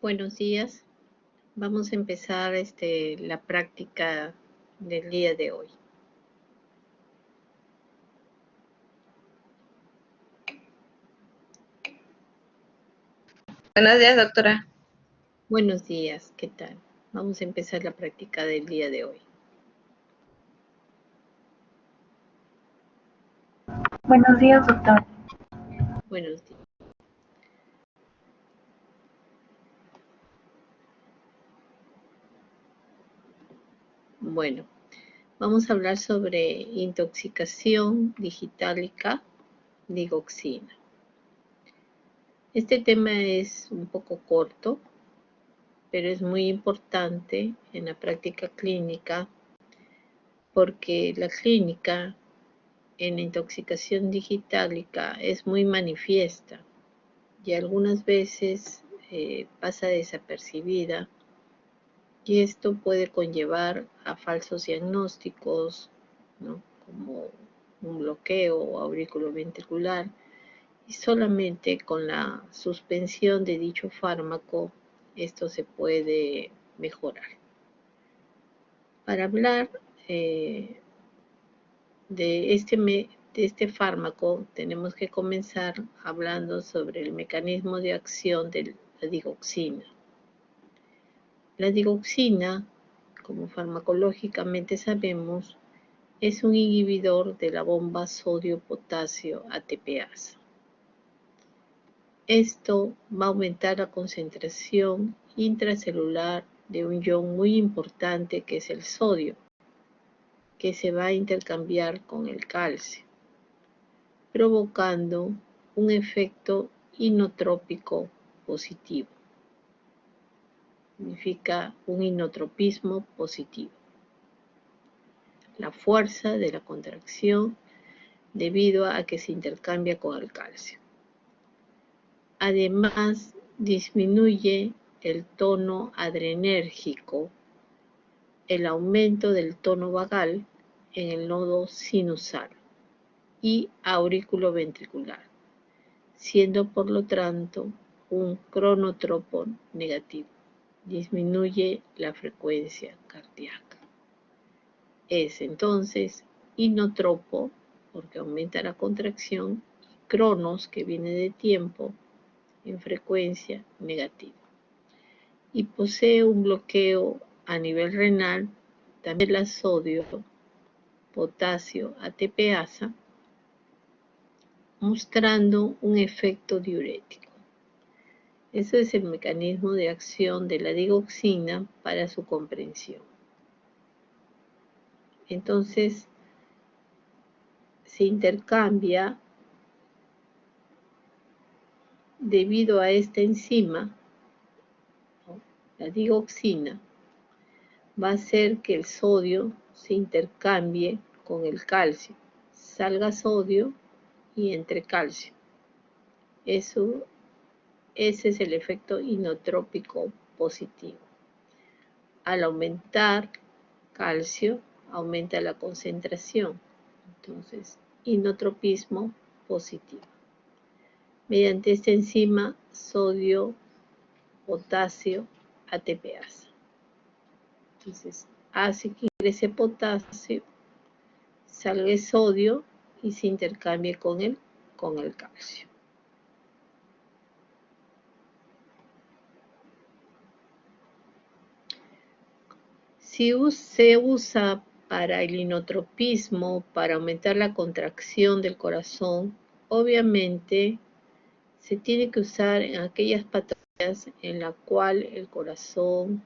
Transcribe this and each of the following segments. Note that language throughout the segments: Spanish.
Buenos días. Vamos a empezar la práctica del día de hoy. Buenos días, doctora. Buenos días, ¿qué tal? Vamos a empezar la práctica del día de hoy. Buenos días, doctor. Buenos días. Bueno, vamos a hablar sobre intoxicación digitálica, digoxina. Este tema es un poco corto, pero es muy importante en la práctica clínica porque la clínica en intoxicación digitálica es muy manifiesta y algunas veces pasa desapercibida y esto puede conllevar a falsos diagnósticos, ¿no? Como un bloqueo auriculoventricular, y solamente con la suspensión de dicho fármaco esto se puede mejorar. Para hablar de este fármaco tenemos que comenzar hablando sobre el mecanismo de acción de la digoxina. La digoxina, como farmacológicamente sabemos, es un inhibidor de la bomba sodio-potasio ATPasa. Esto va a aumentar la concentración intracelular de un ion muy importante que es el sodio, que se va a intercambiar con el calcio, provocando un efecto inotrópico positivo. Significa un inotropismo positivo. La fuerza de la contracción debido a que se intercambia con el calcio. Además, disminuye el tono adrenérgico, el aumento del tono vagal en el nodo sinusal y auriculoventricular, siendo por lo tanto un cronotropo negativo. Disminuye la frecuencia cardíaca. Es entonces inotropo, porque aumenta la contracción, y cronos, que viene de tiempo, en frecuencia negativa. Y posee un bloqueo a nivel renal, también la sodio, potasio, ATPasa, mostrando un efecto diurético. Ese es el mecanismo de acción de la digoxina para su comprensión. Entonces, se intercambia debido a esta enzima, la digoxina, va a hacer que el sodio se intercambie con el calcio, salga sodio y entre calcio. Ese es el efecto inotrópico positivo. Al aumentar calcio, aumenta la concentración. Entonces, inotropismo positivo. Mediante esta enzima sodio, potasio, ATPasa. Entonces, hace que ingrese potasio, salga sodio y se intercambie con el calcio. Si se usa para el inotropismo, para aumentar la contracción del corazón, obviamente se tiene que usar en aquellas patologías en la cual el corazón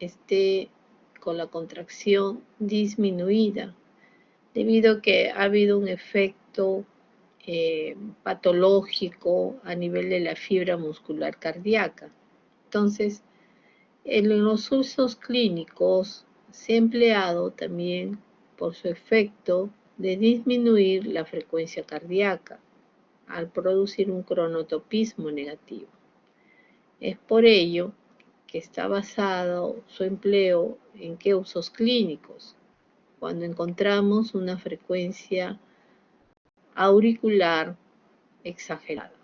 esté con la contracción disminuida, debido a que ha habido un efecto patológico a nivel de la fibra muscular cardíaca. Entonces, en los usos clínicos se ha empleado también por su efecto de disminuir la frecuencia cardíaca al producir un cronotopismo negativo. Es por ello que está basado su empleo en qué usos clínicos, cuando encontramos una frecuencia auricular exagerada,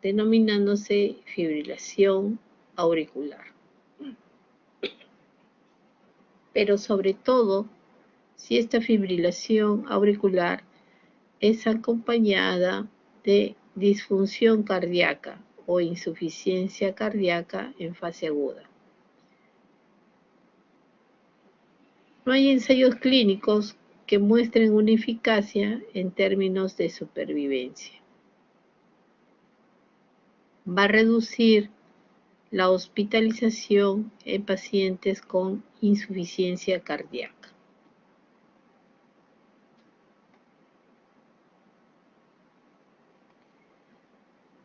denominándose fibrilación auricular. Pero sobre todo, si esta fibrilación auricular es acompañada de disfunción cardíaca o insuficiencia cardíaca en fase aguda. No hay ensayos clínicos que muestren una eficacia en términos de supervivencia. Va a reducir la hospitalización en pacientes con insuficiencia cardíaca.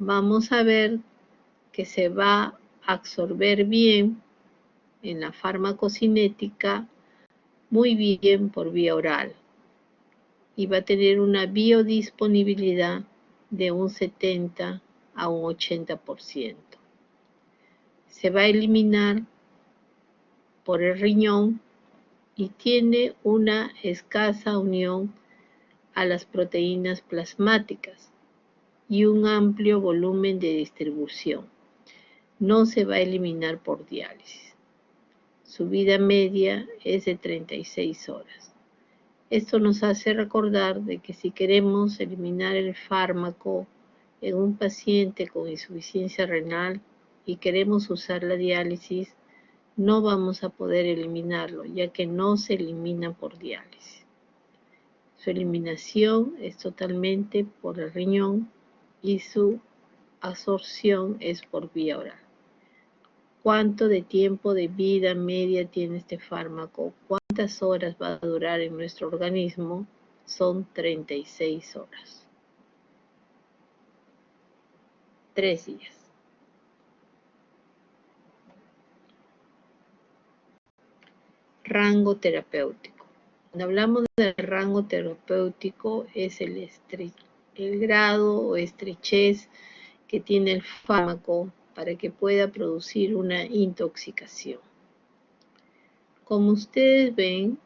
Vamos a ver que se va a absorber bien en la farmacocinética, muy bien por vía oral, y va a tener una biodisponibilidad de un 70 a un 80%. Se va a eliminar por el riñón y tiene una escasa unión a las proteínas plasmáticas y un amplio volumen de distribución. No se va a eliminar por diálisis. Su vida media es de 36 horas. Esto nos hace recordar de que si queremos eliminar el fármaco en un paciente con insuficiencia renal y queremos usar la diálisis, no vamos a poder eliminarlo, ya que no se elimina por diálisis. Su eliminación es totalmente por el riñón y su absorción es por vía oral. ¿Cuánto de tiempo de vida media tiene este fármaco? ¿Cuántas horas va a durar en nuestro organismo? Son 36 horas. 3 días. Rango terapéutico. Cuando hablamos del rango terapéutico es el grado o estrechez que tiene el fármaco para que pueda producir una intoxicación. Como ustedes ven,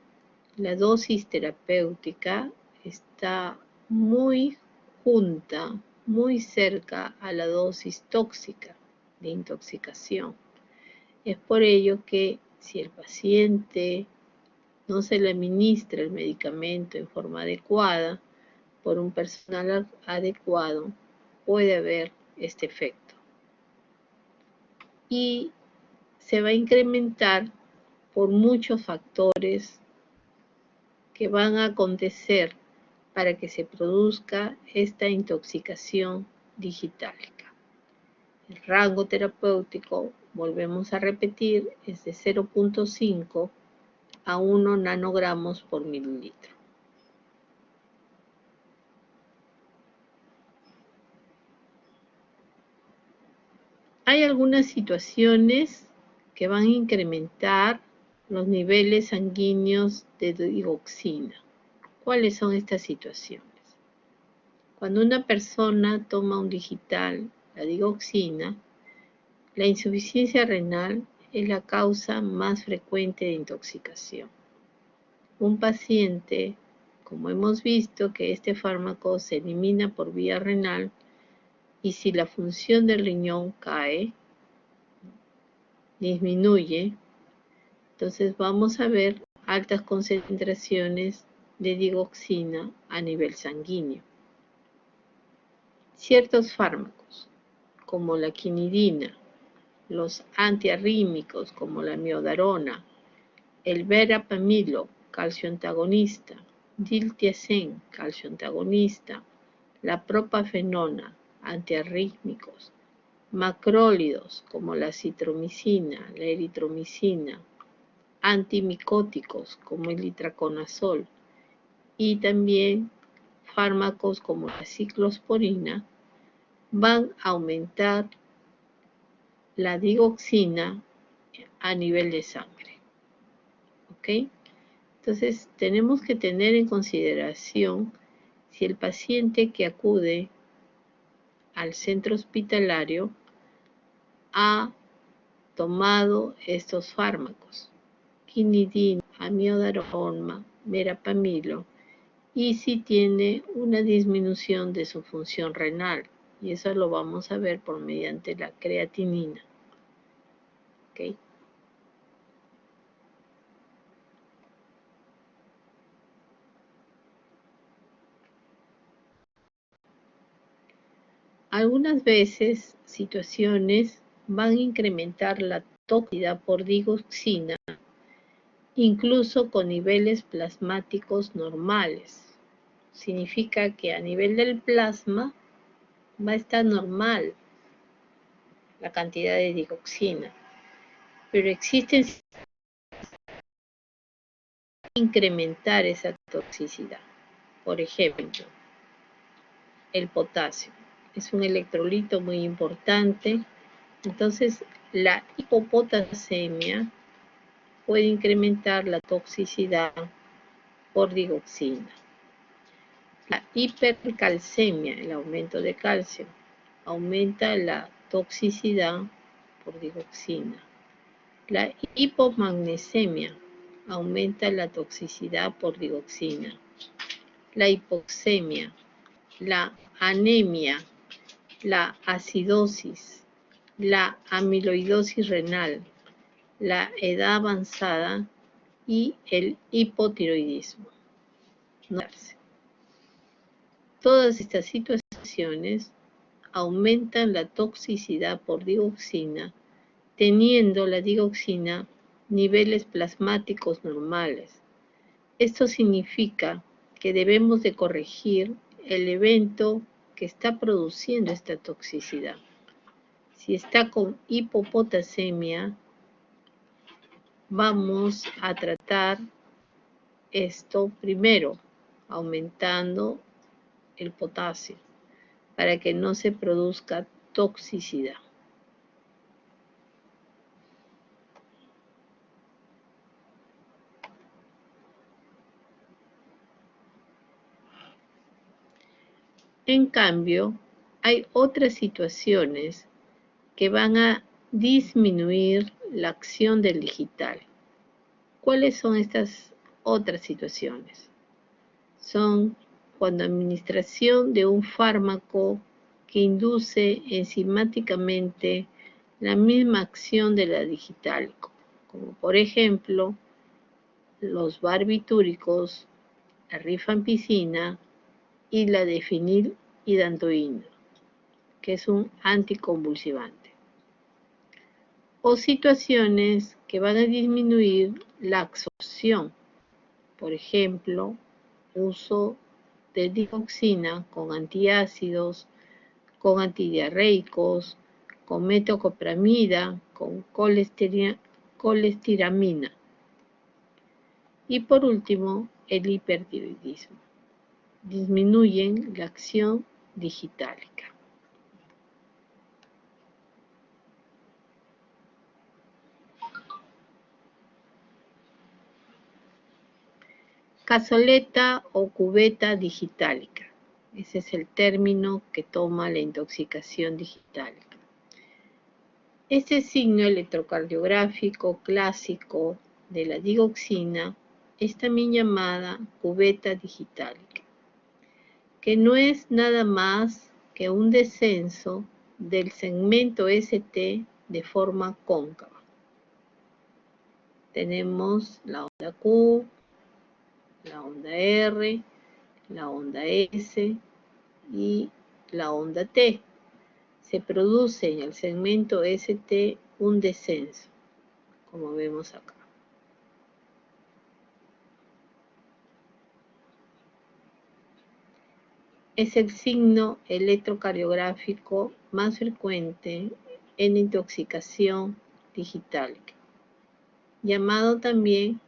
la dosis terapéutica está muy junta, muy cerca a la dosis tóxica de intoxicación. Es por ello que si el paciente no se le administra el medicamento en forma adecuada por un personal adecuado, puede haber este efecto. Y se va a incrementar por muchos factores que van a acontecer para que se produzca esta intoxicación digitálica. El rango terapéutico, volvemos a repetir, es de 0.5 a 1 nanogramos por mililitro. Hay algunas situaciones que van a incrementar los niveles sanguíneos de digoxina. ¿Cuáles son estas situaciones? Cuando una persona toma un digital, la digoxina, la insuficiencia renal es la causa más frecuente de intoxicación. Un paciente, como hemos visto que este fármaco se elimina por vía renal, y si la función del riñón cae, disminuye, entonces vamos a ver altas concentraciones de digoxina a nivel sanguíneo. Ciertos fármacos, como la quinidina, los antiarrítmicos como la miodarona, el verapamilo, calcio antagonista, diltiazem, calcio antagonista, la propafenona, antiarrítmicos, macrólidos como la citromicina, la eritromicina, antimicóticos como el itraconazol y también fármacos como la ciclosporina van a aumentar la digoxina a nivel de sangre. ¿Ok? Entonces tenemos que tener en consideración si el paciente que acude al centro hospitalario ha tomado estos fármacos, quinidina, amiodarona, verapamilo, y si tiene una disminución de su función renal, y eso lo vamos a ver por mediante la creatinina. ¿ok? Algunas veces, situaciones van a incrementar la toxicidad por digoxina, incluso con niveles plasmáticos normales. Significa que a nivel del plasma va a estar normal la cantidad de digoxina, pero existen incrementar esa toxicidad. Por ejemplo, el potasio es un electrolito muy importante, entonces la hipopotasemia puede incrementar la toxicidad por digoxina. La hipercalcemia, el aumento de calcio, aumenta la toxicidad por digoxina. La hipomagnesemia aumenta la toxicidad por digoxina. La hipoxemia, la anemia, la acidosis, la amiloidosis renal, la edad avanzada y el hipotiroidismo. Todas estas situaciones aumentan la toxicidad por digoxina, teniendo la digoxina niveles plasmáticos normales. Esto significa que debemos de corregir el evento que está produciendo esta toxicidad. Si está con hipopotasemia, vamos a tratar esto primero, aumentando el potasio, para que no se produzca toxicidad. En cambio, hay otras situaciones que van a disminuir la acción del digital. ¿Cuáles son estas otras situaciones? Son cuando administración de un fármaco que induce enzimáticamente la misma acción de la digital, como por ejemplo los barbitúricos, la rifampicina y la de fenilhidantoína, que es un anticonvulsivante. O situaciones que van a disminuir la absorción, por ejemplo, uso de digoxina con antiácidos, con antidiarreicos, con metoclopramida, con colestiramina. Y por último, el hipertiroidismo. Disminuyen la acción digitálica. Cazoleta o cubeta digitálica. Ese es el término que toma la intoxicación digitálica. Este signo electrocardiográfico clásico de la digoxina es también llamada cubeta digitálica, que no es nada más que un descenso del segmento ST de forma cóncava. Tenemos la onda Q, la onda R, la onda S y la onda T. Se produce en el segmento ST un descenso, como vemos acá. Es el signo electrocardiográfico más frecuente en intoxicación digitálica, llamado también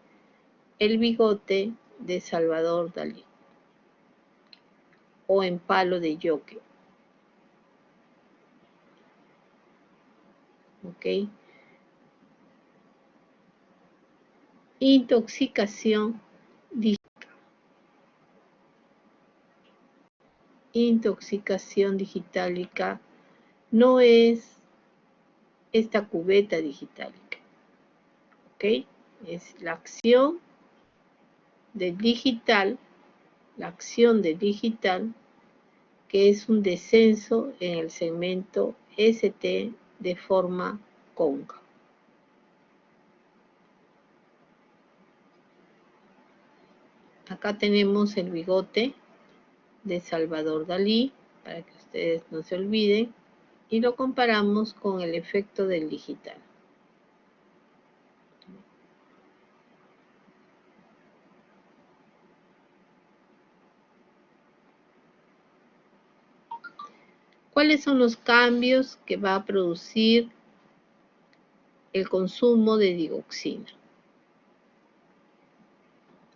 el bigote de Salvador Dalí o en palo de yoque. ¿Ok? Intoxicación digital. Intoxicación digitálica no es esta cubeta digitálica. ¿Ok? Es la acción del digital, que es un descenso en el segmento ST de forma cóncava. Acá tenemos el bigote de Salvador Dalí, para que ustedes no se olviden, y lo comparamos con el efecto del digital. ¿Cuáles son los cambios que va a producir el consumo de digoxina?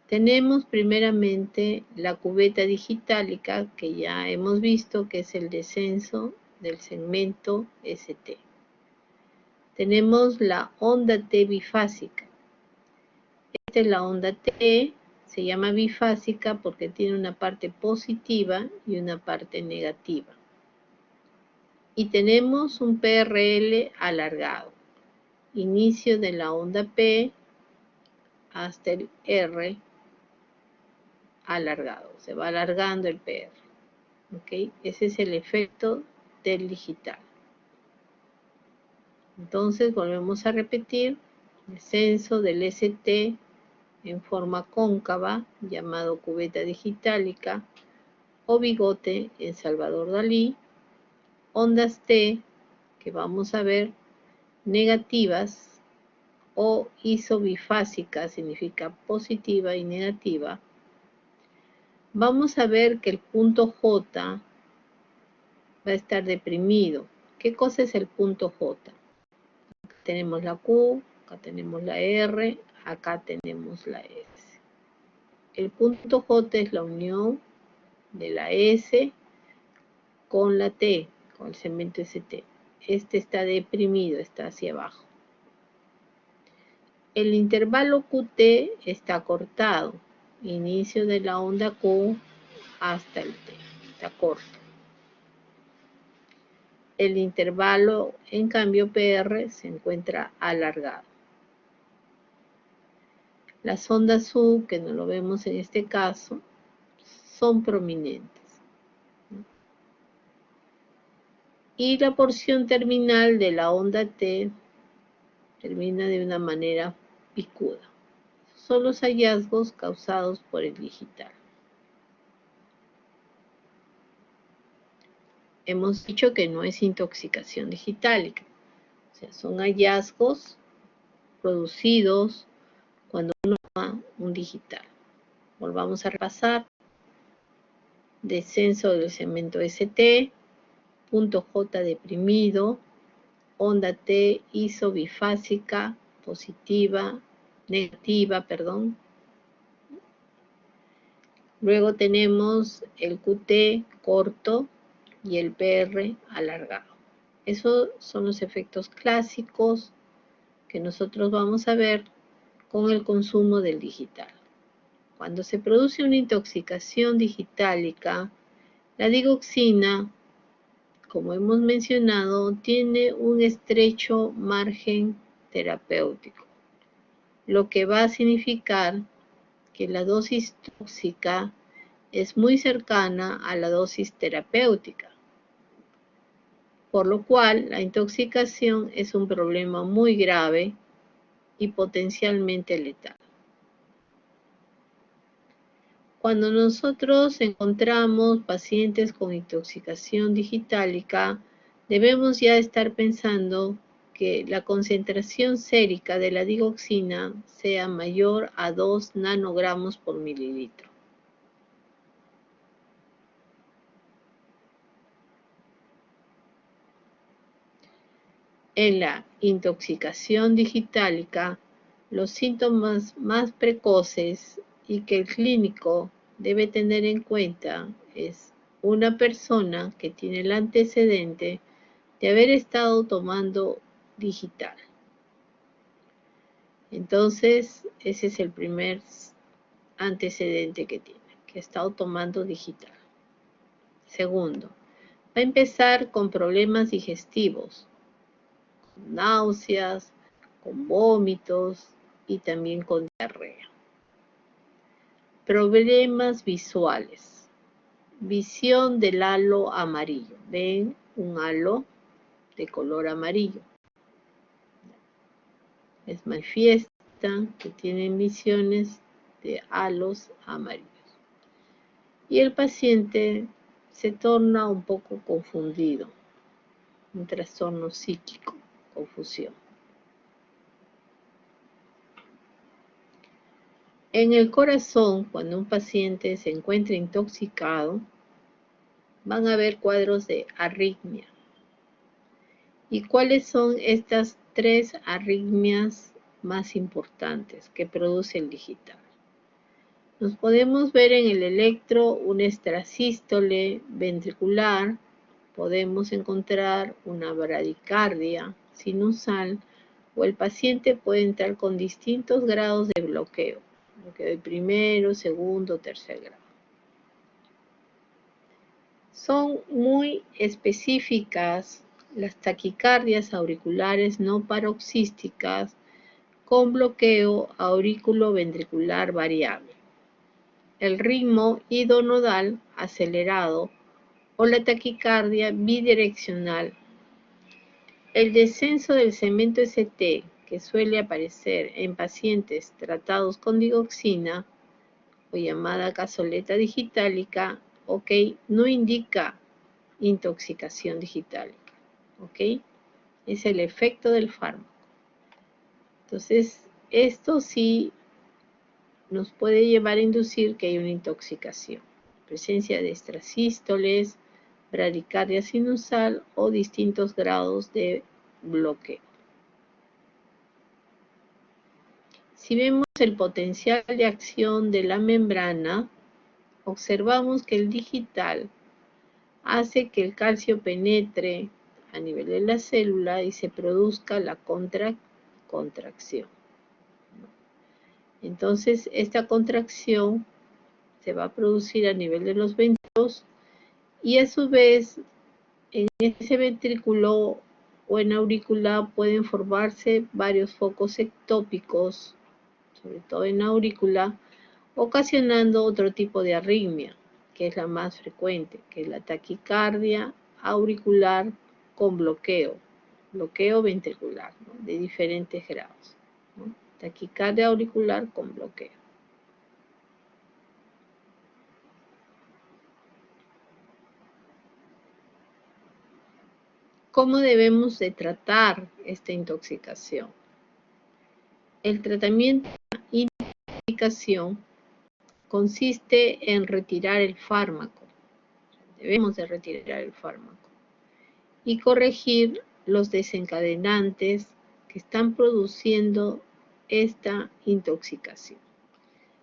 Tenemos primeramente la cubeta digitálica, que ya hemos visto que es el descenso del segmento ST. Tenemos la onda T bifásica. Esta es la onda T, se llama bifásica porque tiene una parte positiva y una parte negativa. Y tenemos un PRL alargado. Inicio de la onda P hasta el R alargado. Se va alargando el PR. ¿Okay? Ese es el efecto del digital. Entonces volvemos a repetir: descenso del ST en forma cóncava, llamado cubeta digitálica, o bigote en Salvador Dalí. Ondas T, que vamos a ver, negativas, o isobifásica, significa positiva y negativa. Vamos a ver que el punto J va a estar deprimido. ¿Qué cosa es el punto J? Acá tenemos la Q, acá tenemos la R, acá tenemos la S. El punto J es la unión de la S con la T, con el segmento ST. Este está deprimido, está hacia abajo. El intervalo QT está cortado, inicio de la onda Q hasta el T, está corto. El intervalo, en cambio, PR se encuentra alargado. Las ondas U, que no lo vemos en este caso, son prominentes. Y la porción terminal de la onda T termina de una manera picuda. Son los hallazgos causados por el digital. Hemos dicho que no es intoxicación digitálica. O sea, son hallazgos producidos cuando uno toma un digital. Volvamos a repasar: descenso del segmento ST, punto J deprimido, onda T isobifásica, negativa. Luego tenemos el QT corto y el PR alargado. Esos son los efectos clásicos que nosotros vamos a ver con el consumo del digital. Cuando se produce una intoxicación digitálica, la digoxina, como hemos mencionado, tiene un estrecho margen terapéutico, lo que va a significar que la dosis tóxica es muy cercana a la dosis terapéutica, por lo cual la intoxicación es un problema muy grave y potencialmente letal. Cuando nosotros encontramos pacientes con intoxicación digitálica, debemos ya estar pensando que la concentración sérica de la digoxina sea mayor a 2 nanogramos por mililitro. En la intoxicación digitálica, los síntomas más precoces y que el clínico debe tener en cuenta es una persona que tiene el antecedente de haber estado tomando digital. Entonces, ese es el primer antecedente que tiene, que ha estado tomando digital. Segundo, va a empezar con problemas digestivos, con náuseas, con vómitos y también con diarrea. Problemas visuales. Visión del halo amarillo. Ven un halo de color amarillo. Les manifiestan que tienen visiones de halos amarillos. Y el paciente se torna un poco confundido, un trastorno psíquico, confusión. En el corazón, cuando un paciente se encuentra intoxicado, van a haber cuadros de arritmia. ¿Y cuáles son estas 3 arritmias más importantes que produce el digital? Nos podemos ver en el electro una extrasístole ventricular, podemos encontrar una bradicardia sinusal, o el paciente puede entrar con distintos grados de bloqueo de primero, segundo, tercer grado. Son muy específicas las taquicardias auriculares no paroxísticas con bloqueo auriculoventricular variable, el ritmo idonodal acelerado o la taquicardia bidireccional. El descenso del segmento ST, que suele aparecer en pacientes tratados con digoxina o llamada cazoleta digitálica, no indica intoxicación digitálica, es el efecto del fármaco. Entonces, esto sí nos puede llevar a inducir que hay una intoxicación, presencia de extrasístoles, bradicardia sinusal o distintos grados de bloqueo. Si vemos el potencial de acción de la membrana, observamos que el digital hace que el calcio penetre a nivel de la célula y se produzca la contracción. Entonces, esta contracción se va a producir a nivel de los ventrículos y a su vez en ese ventrículo o en aurícula pueden formarse varios focos ectópicos, sobre todo en aurícula, ocasionando otro tipo de arritmia, que es la más frecuente, que es la taquicardia auricular con bloqueo ventricular, ¿no?, de diferentes grados, ¿no? Taquicardia auricular con bloqueo. ¿Cómo debemos de tratar esta intoxicación? El tratamiento de intoxicación consiste en retirar el fármaco. Debemos de retirar el fármaco y corregir los desencadenantes que están produciendo esta intoxicación.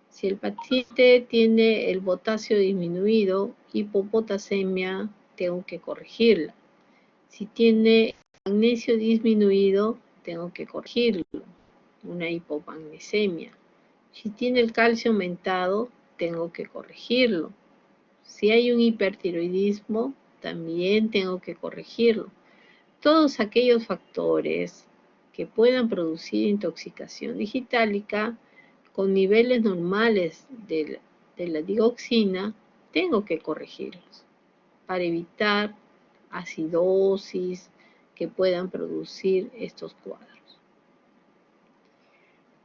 Si el paciente tiene el potasio disminuido, hipopotasemia, tengo que corregirla. Si tiene magnesio disminuido, tengo que corregirlo, una hipomagnesemia. Si tiene el calcio aumentado, tengo que corregirlo. Si hay un hipertiroidismo, también tengo que corregirlo. Todos aquellos factores que puedan producir intoxicación digitálica con niveles normales de la digoxina, tengo que corregirlos para evitar acidosis que puedan producir estos cuadros.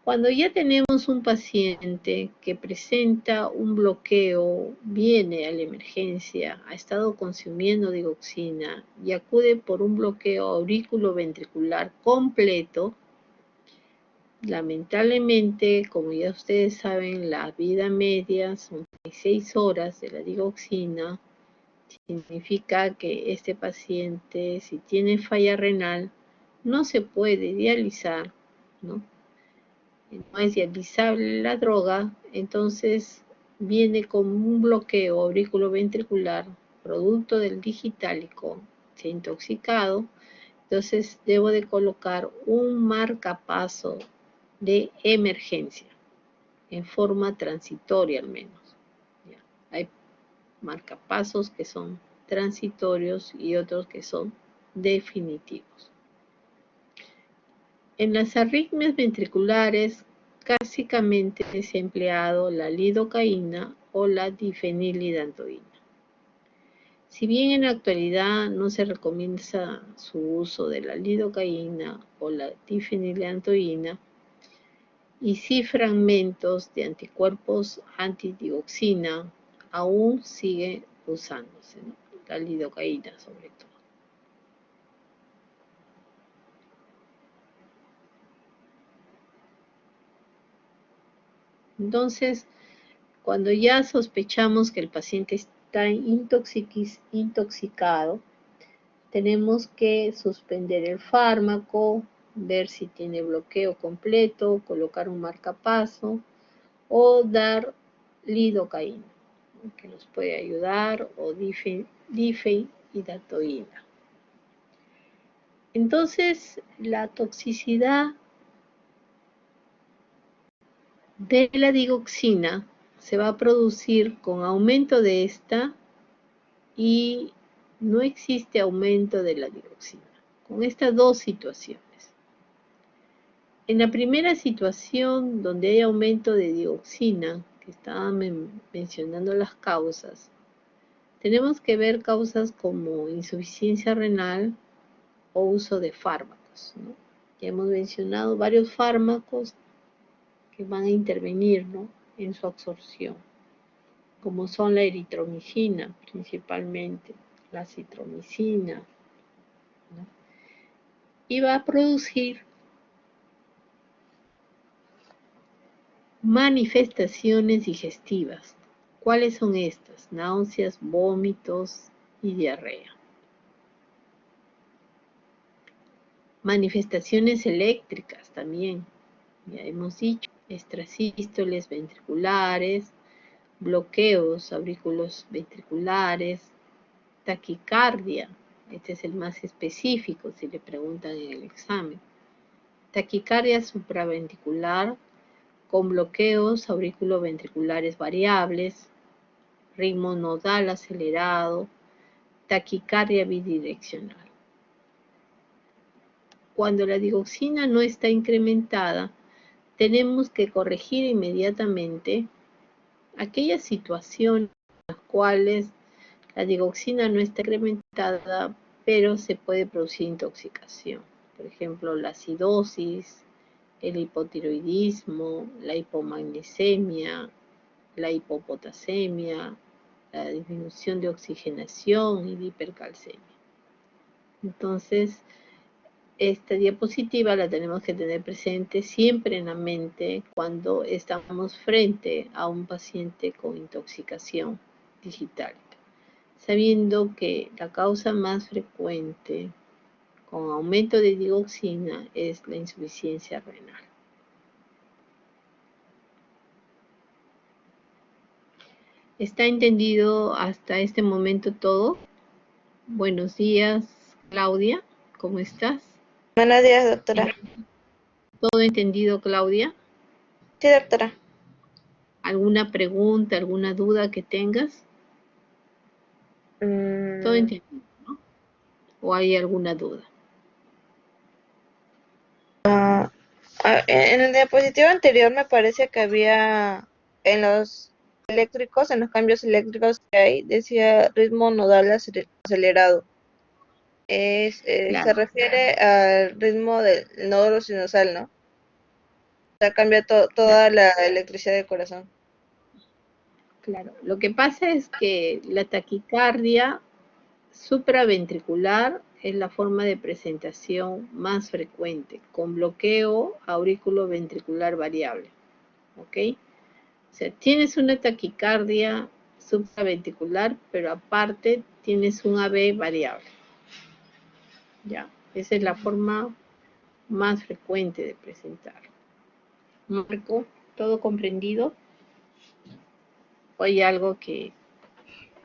Cuando ya tenemos un paciente que presenta un bloqueo, viene a la emergencia, ha estado consumiendo digoxina y acude por un bloqueo auriculoventricular completo, lamentablemente, como ya ustedes saben, la vida media son 6 horas de la digoxina. Significa que este paciente, si tiene falla renal, no se puede dializar, ¿no? No es dializable la droga, entonces viene con un bloqueo auriculoventricular, producto del digitálico, se ha intoxicado, entonces debo de colocar un marcapaso de emergencia, en forma transitoria al menos. ¿Ya? Hay marcapasos que son transitorios y otros que son definitivos. En las arritmias ventriculares, clásicamente se ha empleado la lidocaína o la difenilidantoína. Si bien en la actualidad no se recomienda su uso de la lidocaína o la difenilidantoína, y si fragmentos de anticuerpos antidioxina aún sigue usándose, ¿no? La lidocaína sobre todo. Entonces, cuando ya sospechamos que el paciente está intoxicado, tenemos que suspender el fármaco, ver si tiene bloqueo completo, colocar un marcapaso o dar lidocaína, que nos puede ayudar, o difenhidatoína. Entonces, la toxicidad de la digoxina se va a producir con aumento de esta y no existe aumento de la digoxina, con estas dos situaciones. En la primera situación donde hay aumento de dioxina, que estaba mencionando las causas, tenemos que ver causas como insuficiencia renal o uso de fármacos, ¿no? Ya hemos mencionado varios fármacos que van a intervenir, ¿no?, en su absorción, como son la eritromicina principalmente, la citromicina, ¿no? Y va a producir manifestaciones digestivas. ¿Cuáles son estas? Náuseas, vómitos y diarrea. Manifestaciones eléctricas también, ya hemos dicho, extrasístoles ventriculares, bloqueos auriculos ventriculares, taquicardia, este es el más específico si le preguntan en el examen, taquicardia supraventricular con bloqueos auriculoventriculares variables, ritmo nodal acelerado, taquicardia bidireccional. Cuando la digoxina no está incrementada, tenemos que corregir inmediatamente aquellas situaciones en las cuales la digoxina no está incrementada, pero se puede producir intoxicación. Por ejemplo, la acidosis, el hipotiroidismo, la hipomagnesemia, la hipopotasemia, la disminución de oxigenación y de hipercalcemia. Entonces, esta diapositiva la tenemos que tener presente siempre en la mente cuando estamos frente a un paciente con intoxicación digital, sabiendo que la causa más frecuente con aumento de digoxina es la insuficiencia renal. ¿Está entendido hasta este momento todo? Buenos días, Claudia, ¿cómo estás? Buenos días, doctora. ¿Todo entendido, Claudia? Sí, doctora. ¿Alguna pregunta, alguna duda que tengas? Todo entendido, ¿no? ¿O hay alguna duda? En el diapositivo anterior me parece que había en los eléctricos, en los cambios eléctricos que hay, decía ritmo nodal acelerado. Se Claro, refiere al ritmo del nódulo sinusal, ¿no? O sea, cambia claro, toda la electricidad del corazón. claro. Lo que pasa es que la taquicardia supraventricular es la forma de presentación más frecuente, con bloqueo auriculoventricular variable, ¿ok? O sea, tienes una taquicardia supraventricular, pero aparte tienes un AB variable, ¿ya? Esa es la forma más frecuente de presentar. Marco, ¿todo comprendido? ¿O hay algo que...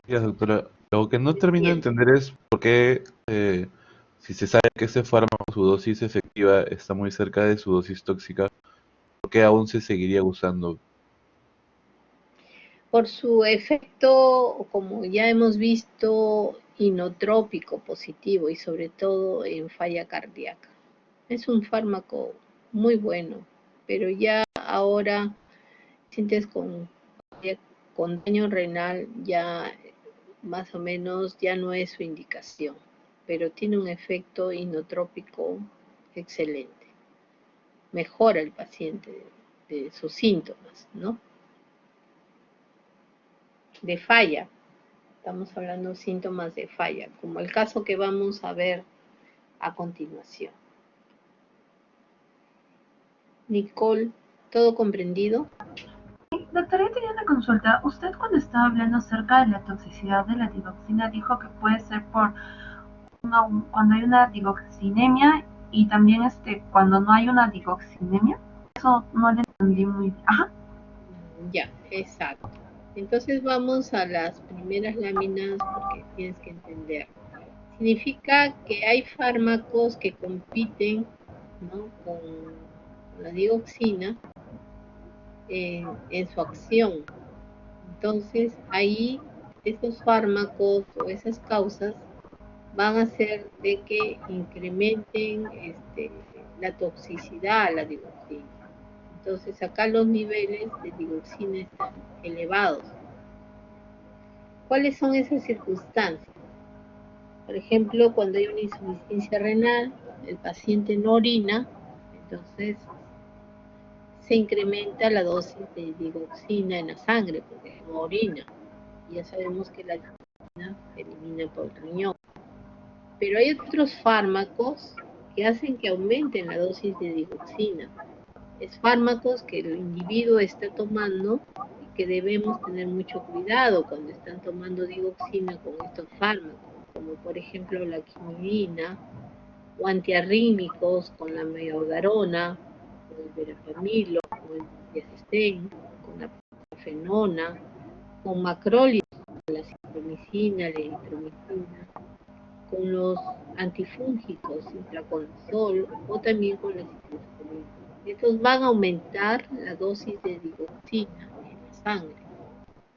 Gracias, doctora. Lo que no termino de entender es por qué, si se sabe que ese fármaco, su dosis efectiva está muy cerca de su dosis tóxica, ¿por qué aún se seguiría usando? Por su efecto, como ya hemos visto, inotrópico positivo y sobre todo en falla cardíaca. Es un fármaco muy bueno, pero ya ahora pacientes con daño renal ya más o menos ya no es su indicación, pero tiene un efecto inotrópico excelente. Mejora el paciente de sus síntomas, ¿no? De falla. Estamos hablando de síntomas de falla, como el caso que vamos a ver a continuación. Nicole, ¿todo comprendido? Doctora, yo tenía una consulta. Usted cuando estaba hablando acerca de la toxicidad de la digoxina dijo que puede ser por cuando hay una digoxinemia y también cuando no hay una digoxinemia. Eso no lo entendí muy bien. Ajá. Ya, exacto. Entonces vamos a las primeras láminas porque tienes que entender. Significa que hay fármacos que compiten, ¿no?, con la digoxina en su acción. Entonces ahí esos fármacos o esas causas van a hacer de que incrementen la toxicidad a la digoxina. Entonces acá los niveles de digoxina están elevados. ¿Cuáles son esas circunstancias? Por ejemplo, cuando hay una insuficiencia renal, el paciente no orina, entonces se incrementa la dosis de digoxina en la sangre porque no orina. Ya sabemos que la digoxina se elimina por el riñón. Pero hay otros fármacos que hacen que aumenten la dosis de digoxina. Es fármacos que el individuo está tomando y que debemos tener mucho cuidado cuando están tomando digoxina con estos fármacos, como por ejemplo la quinidina, o antiarrítmicos con la amiodarona, con el verapamilo, con el diazepam, con la fenona, con macrólidos, con la citromicina, la eritromicina, con los antifúngicos, intraconazol, o también con la ciclosporina. Estos van a aumentar la dosis de digoxina en la sangre.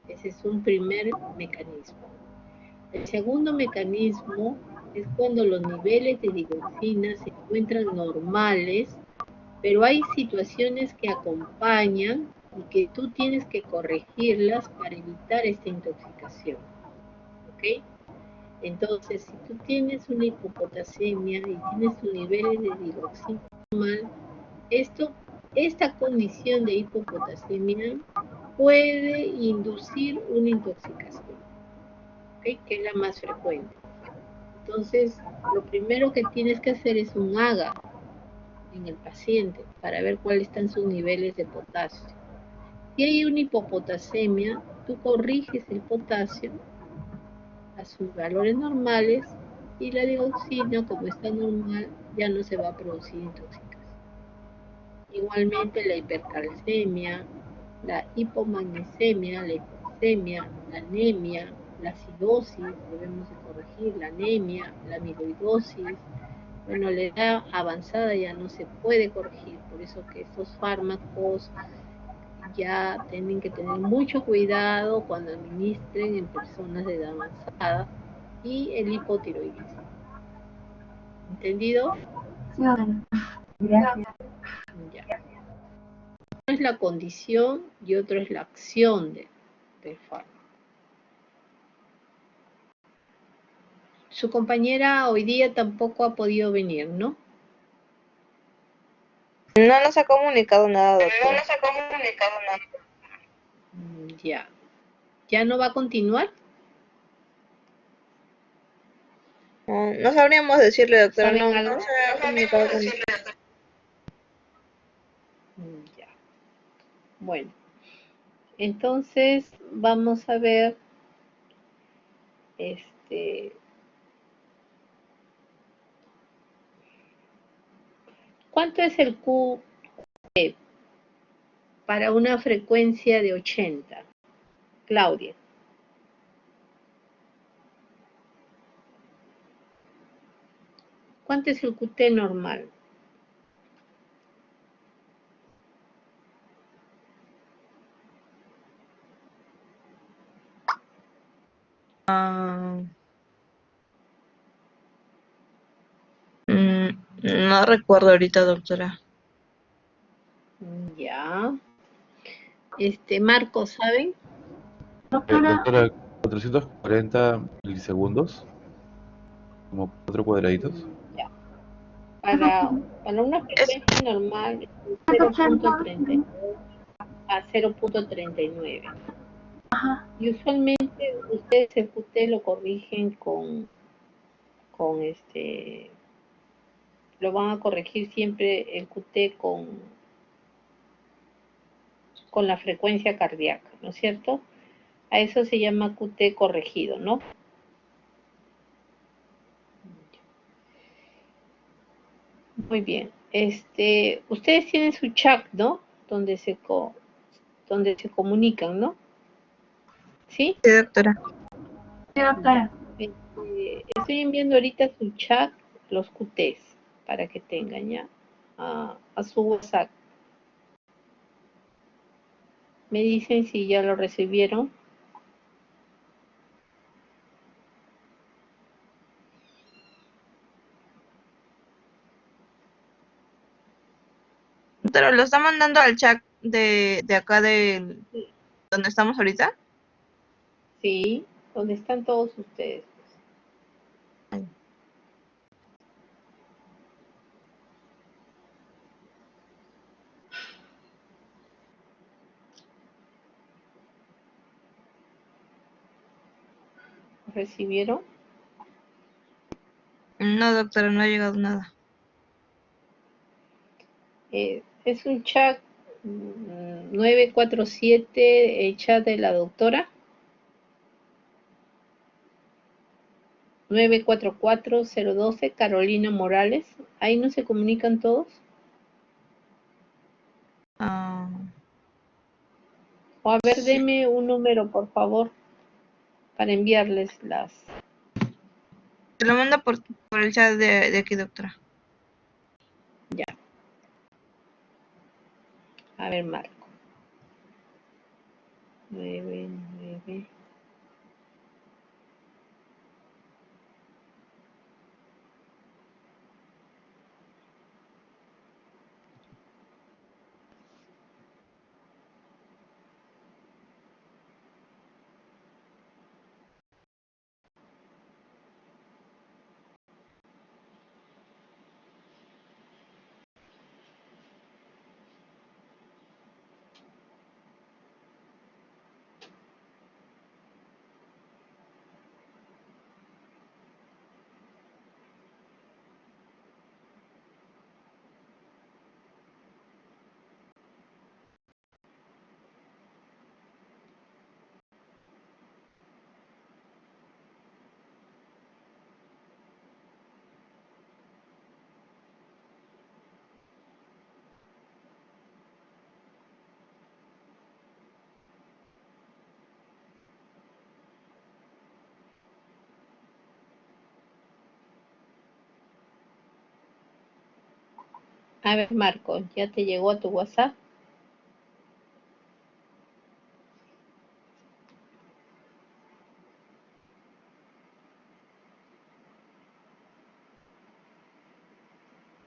Ese es un primer mecanismo. El segundo mecanismo es cuando los niveles de digoxina se encuentran normales, pero hay situaciones que acompañan y que tú tienes que corregirlas para evitar esta intoxicación. ¿Ok? Entonces, si tú tienes una hipopotasemia y tienes tus niveles de digoxina mal, esta condición de hipopotasemia puede inducir una intoxicación, ¿okay?, que es la más frecuente. Entonces, lo primero que tienes que hacer es un AGA en el paciente para ver cuáles están sus niveles de potasio. Si hay una hipopotasemia, tú corriges el potasio a sus valores normales y la digoxina, como está normal, ya no se va a producir intoxicación. Igualmente la hipercalcemia, la hipomagnesemia, la hipoxemia, la anemia, la acidosis, debemos de corregir la anemia, la amiloidosis. Bueno, la edad avanzada ya no se puede corregir, por eso que estos fármacos ya tienen que tener mucho cuidado cuando administren en personas de edad avanzada, y el hipotiroidismo. ¿Entendido? Sí, gracias. Ya. Uno es la condición y otro es la acción del fármaco. Su compañera hoy día tampoco ha podido venir, ¿no? No nos ha comunicado nada, doctora. Ya. ¿Ya no va a continuar? No sabríamos decirle, doctora. ¿Saben No algo? se ha comunicado con Ya. Bueno, entonces vamos a ver ¿cuánto es el Q para una frecuencia de 80? Claudia. ¿Cuánto es el QT normal? No recuerdo ahorita, doctora. Ya. Marco, ¿saben? Doctora, Doctora, 440 milisegundos, como 4 cuadraditos. Ya. Para una frecuencia normal, 0.30 a 0.39. Ajá. Y usualmente ustedes el QT lo corrigen con lo van a corregir siempre el QT con la frecuencia cardíaca, ¿no es cierto? A eso se llama QT corregido, ¿no? Muy bien. Ustedes tienen su chat, ¿no? Donde se comunican, ¿no? ¿Sí? Sí, doctora. Sí, doctora. Estoy enviando ahorita su chat, los QTs, para que tengan ya a su WhatsApp. Me dicen si ya lo recibieron. Doctora, ¿lo está mandando al chat de acá de donde estamos ahorita? Sí, ¿dónde están todos ustedes? ¿Recibieron? No, doctora, no ha llegado nada. Es un chat 947, el chat de la doctora. 944012, Carolina Morales. Ahí no se comunican todos. Ah, O a ver, sí. deme un número, por favor, para enviarles las. Se lo manda por el chat de aquí, doctora. Ya. A ver, Marco. 99. A ver, Marco, ¿ya te llegó a tu WhatsApp?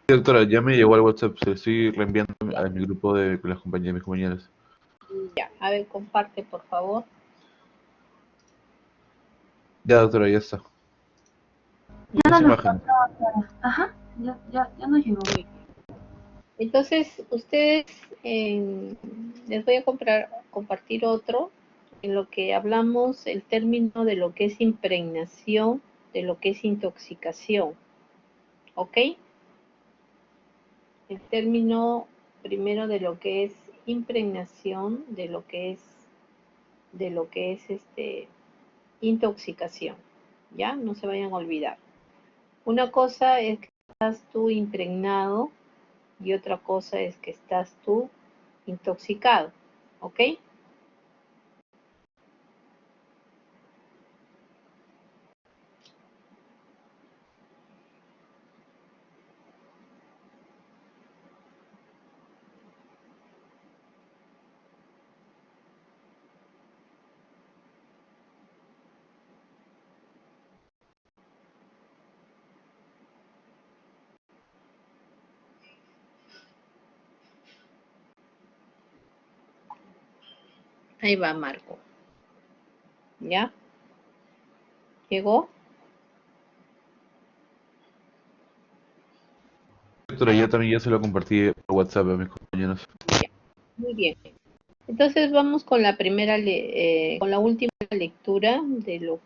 Sí, doctora, ya me llegó al WhatsApp, se lo estoy reenviando a mi grupo de con las compañeras, mis compañeras. Ya, a ver, comparte, por favor. Ya, doctora, ya está. Ya Esa no nos imagen. falta, doctora. Ajá. Ya nos llegó. Muy bien. Entonces, ustedes, les voy a compartir otro, en lo que hablamos el término de lo que es impregnación, de lo que es intoxicación, ¿ok? El término primero de lo que es impregnación, de lo que es intoxicación, ¿ya? No se vayan a olvidar. Una cosa es que estás tú impregnado y otra cosa es que estás tú intoxicado, ¿ok? Ahí va Marco, ¿ya? ¿Llegó? doctora, yo también ya se lo compartí por WhatsApp a mis compañeros. Muy bien. Entonces vamos con la con la última lectura de lo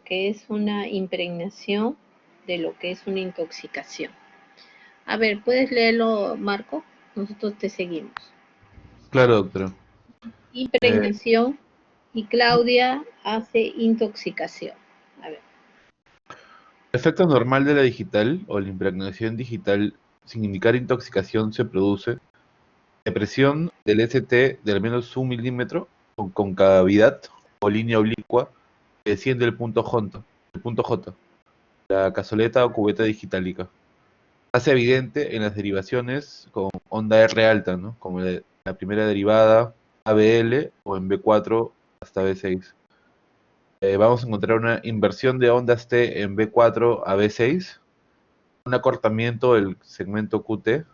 que es una impregnación, de lo que es una intoxicación. A ver, ¿puedes leerlo, Marco? Nosotros te seguimos. Claro, doctora. Impregnación y Claudia hace intoxicación. A ver. El efecto normal de la digital o la impregnación digital sin indicar intoxicación se produce de presión del ST de al menos 1 milímetro con concavidad o línea oblicua que desciende el punto J, la cazoleta o cubeta digitálica. Hace evidente en las derivaciones con onda R alta, ¿no? Como la primera derivada ABL o en B4 hasta B6. Vamos a encontrar una inversión de ondas T en B4 a B6, un acortamiento del segmento QT,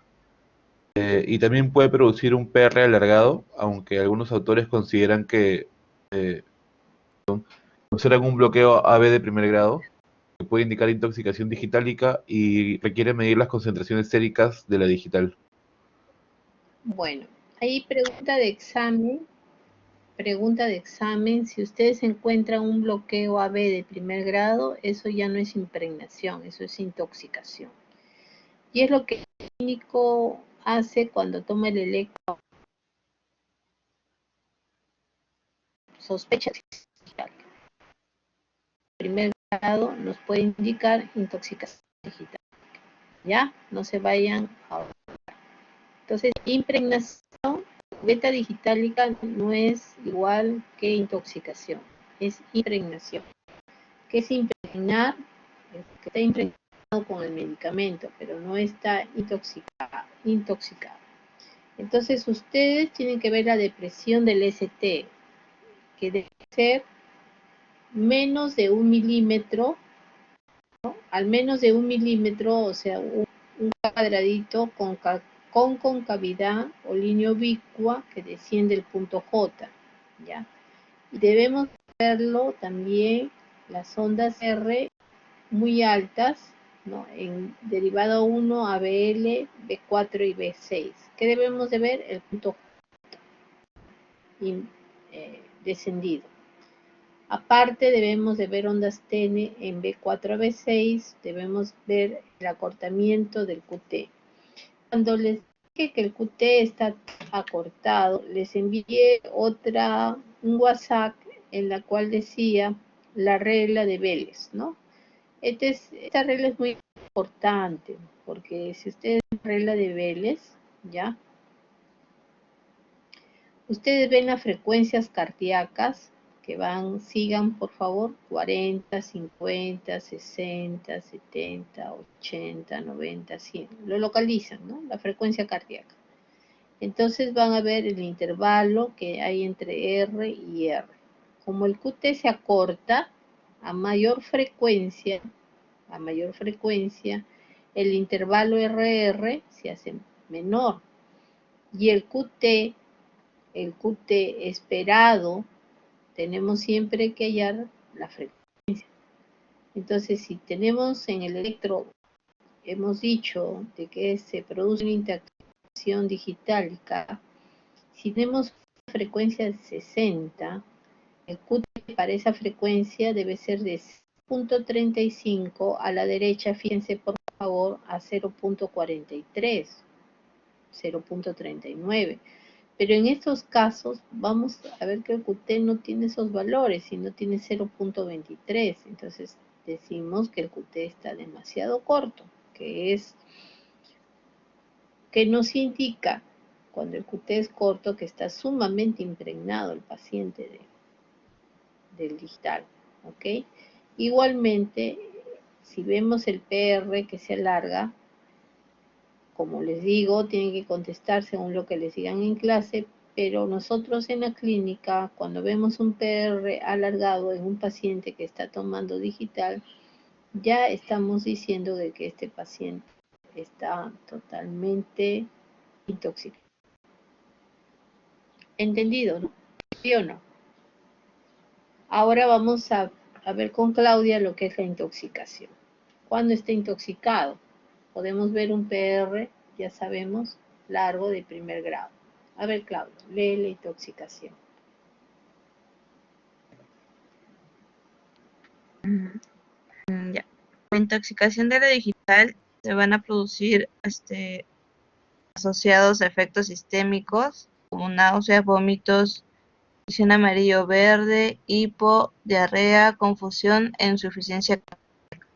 y también puede producir un PR alargado, aunque algunos autores consideran que consideran un bloqueo AB de primer grado, que puede indicar intoxicación digitálica y requiere medir las concentraciones séricas de la digital. Bueno, ahí pregunta de examen, si ustedes encuentran un bloqueo AB de primer grado, eso ya no es impregnación, eso es intoxicación. Y es lo que el clínico hace cuando toma el electro. Sospecha digital. Primer grado nos puede indicar intoxicación digital. ¿Ya? No se vayan a... Entonces, impregnación, beta digitálica no es igual que intoxicación, es impregnación. ¿Qué es impregnar? Es que está impregnado con el medicamento, pero no está intoxicado. Entonces, ustedes tienen que ver la depresión del ST, que debe ser menos de 1 milímetro, ¿no? Al menos de 1 milímetro, o sea, un cuadradito con concavidad o línea ubicua que desciende el punto J, ¿ya? Y debemos verlo también las ondas R muy altas, ¿no? En derivado 1, ABL, B4 y B6. ¿Qué debemos de ver? El punto J descendido. Aparte debemos de ver ondas TN en B4 a B6, debemos ver el acortamiento del QT. Cuando les dije que el QT está acortado, les envié un WhatsApp en la cual decía la regla de Vélez, ¿no? Esta regla es muy importante, porque si ustedes ven la regla de Vélez, ¿ya? Ustedes ven las frecuencias cardíacas que sigan por favor, 40, 50, 60, 70, 80, 90, 100. Lo localizan, ¿no? La frecuencia cardíaca. Entonces van a ver el intervalo que hay entre R y R. Como el QT se acorta, a mayor frecuencia, el intervalo RR se hace menor. Y el QT esperado, tenemos siempre que hallar la frecuencia. Entonces, si tenemos en el electro, hemos dicho de que se produce una interacción digitálica, si tenemos una frecuencia de 60, el QT para esa frecuencia debe ser de 0.35 a la derecha, fíjense por favor, a 0.43, 0.39. Pero en estos casos vamos a ver que el QT no tiene esos valores, sino tiene 0.23. Entonces decimos que el QT está demasiado corto, que nos indica cuando el QT es corto que está sumamente impregnado el paciente del digital, ¿ok? Igualmente, si vemos el PR que se alarga, como les digo, tienen que contestar según lo que les digan en clase, pero nosotros en la clínica, cuando vemos un PR alargado en un paciente que está tomando digital, ya estamos diciendo de que este paciente está totalmente intoxicado. ¿Entendido, no? ¿Sí o no? Ahora vamos a ver con Claudia lo que es la intoxicación. ¿Cuándo está intoxicado? podemos ver un PR, ya sabemos, largo de primer grado. A ver, Claudio, lee la intoxicación. Ya. La intoxicación de la digital se van a producir asociados a efectos sistémicos como náuseas, vómitos, visión amarillo-verde, hipo, diarrea, confusión e insuficiencia cardíaca.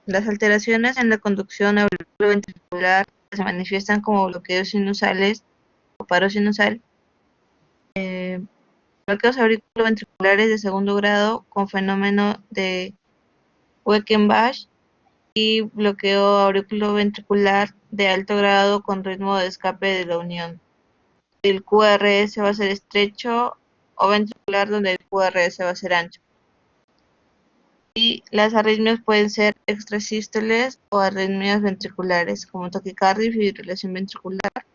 Las alteraciones en la conducción auriculoventricular se manifiestan como bloqueos sinusales o paro sinusal, bloqueos auriculoventriculares de segundo grado con fenómeno de Queckenbach y bloqueo auriculoventricular de alto grado con ritmo de escape de la unión. El QRS va a ser estrecho o ventricular donde el QRS va a ser ancho. Y las arritmias pueden ser extrasístoles o arritmias ventriculares, como taquicardia y fibrilación ventricular,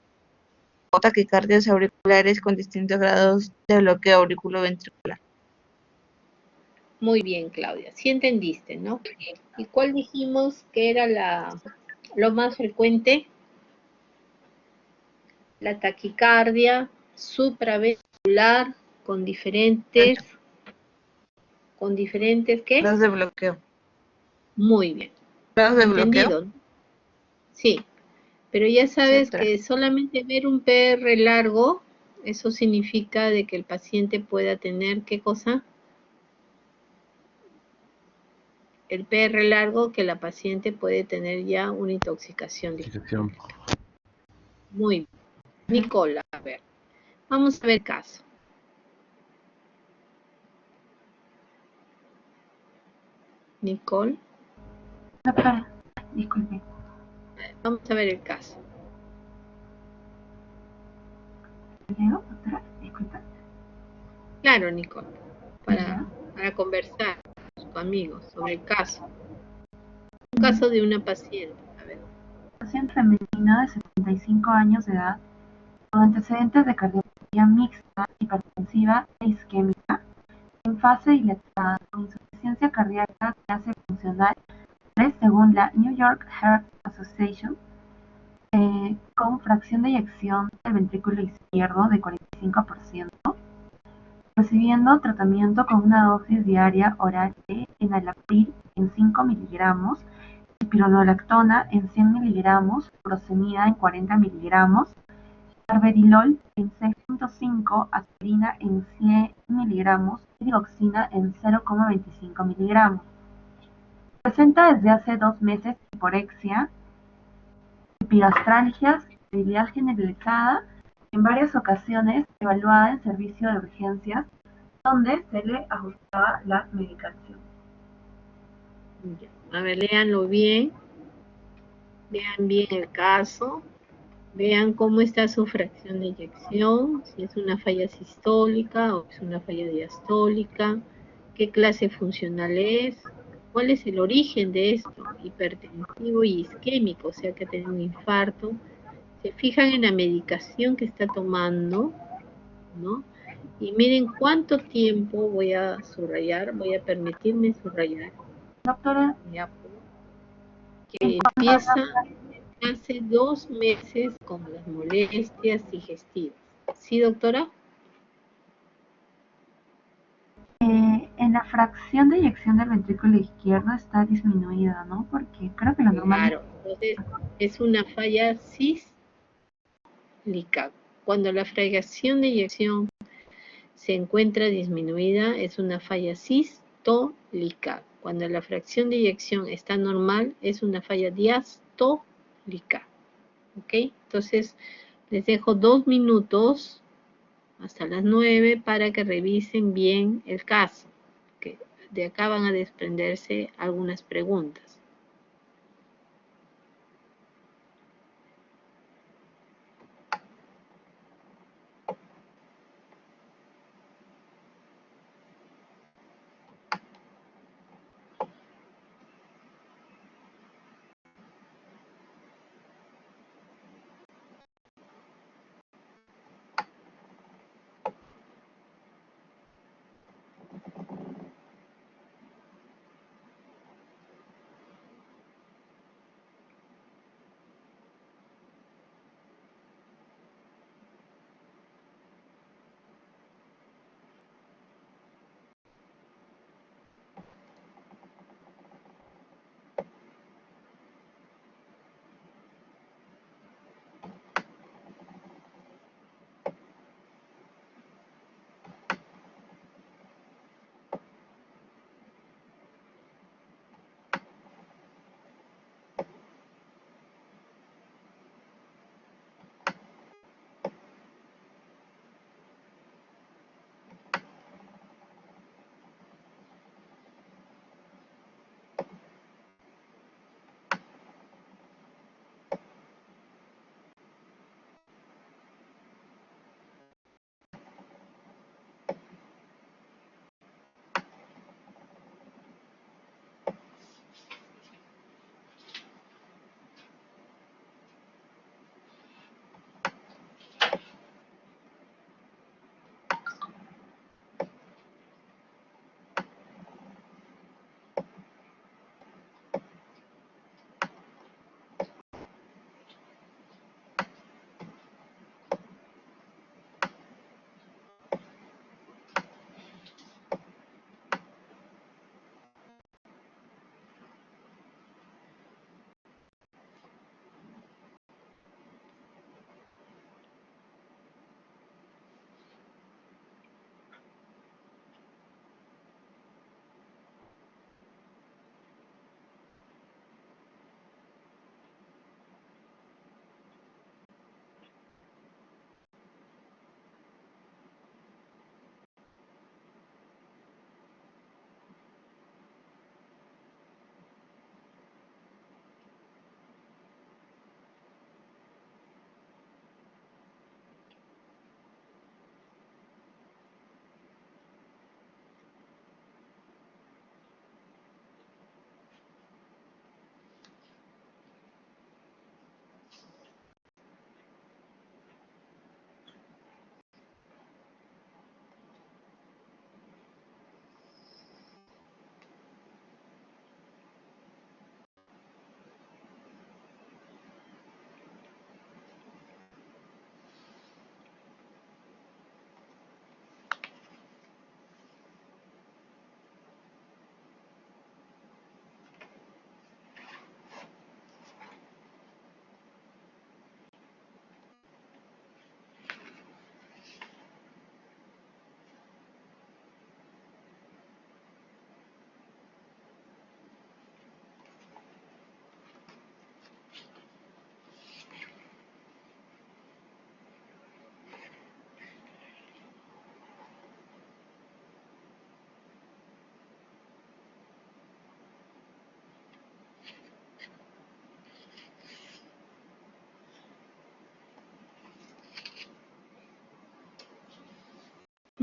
o taquicardias auriculares con distintos grados de bloqueo auriculoventricular. Muy bien, Claudia. Sí entendiste, ¿no? ¿Y cuál dijimos que era lo más frecuente? La taquicardia supraventricular con diferentes ¿qué? Grados de bloqueo. Muy bien. Grados de bloqueo. ¿Entendido? Sí. Pero ya sabes Etcétera. que solamente ver un PR largo, eso significa de que el paciente pueda tener, ¿qué cosa? El PR largo, que la paciente puede tener ya una intoxicación. Muy bien. Nicola, a ver. Vamos a ver caso. Nicole. Doctora, disculpe. Vamos a ver el caso. ¿Leo, doctora? Disculpe. Claro, Nicole. Ya. Para conversar con tus amigos sobre el caso. Un caso de una paciente. A ver. Paciente femenina de 75 años de edad con antecedentes de cardiopatía mixta, hipertensiva e isquémica, en fase dilatada, con insuficiencia cardíaca clase funcional 3 según la New York Heart Association, con fracción de eyección del ventrículo izquierdo de 45%, recibiendo tratamiento con una dosis diaria oral de enalapril en 5 miligramos, espironolactona en 100 miligramos, furosemida en 40 miligramos, carvedilol en 6.5, aspirina en 100 miligramos y dioxina en 0,25 miligramos. Presenta desde hace 2 meses hiporexia, epigastralgias, debilidad generalizada, en varias ocasiones evaluada en servicio de urgencias, donde se le ajustaba la medicación. A ver, léanlo bien. Vean bien el caso. Vean cómo está su fracción de eyección, si es una falla sistólica o es una falla diastólica, qué clase funcional es, cuál es el origen de esto, hipertensivo y isquémico, o sea que ha tenido un infarto. Se fijan en la medicación que está tomando, ¿no? Y miren cuánto tiempo voy a subrayar, voy a permitirme subrayar. Doctora, Ya, que empieza hace 2 meses con las molestias digestivas. ¿Sí, doctora? en la fracción de eyección del ventrículo izquierdo está disminuida, ¿no? Porque creo que lo normal... Claro, entonces es una falla síslica. Cuando la fracción de eyección se encuentra disminuida, es una falla sistólica. Cuando la fracción de eyección está normal, es una falla diastólica. ¿Ok? Entonces, les dejo 2 minutos hasta las 9 para que revisen bien el caso, que de acá van a desprenderse algunas preguntas.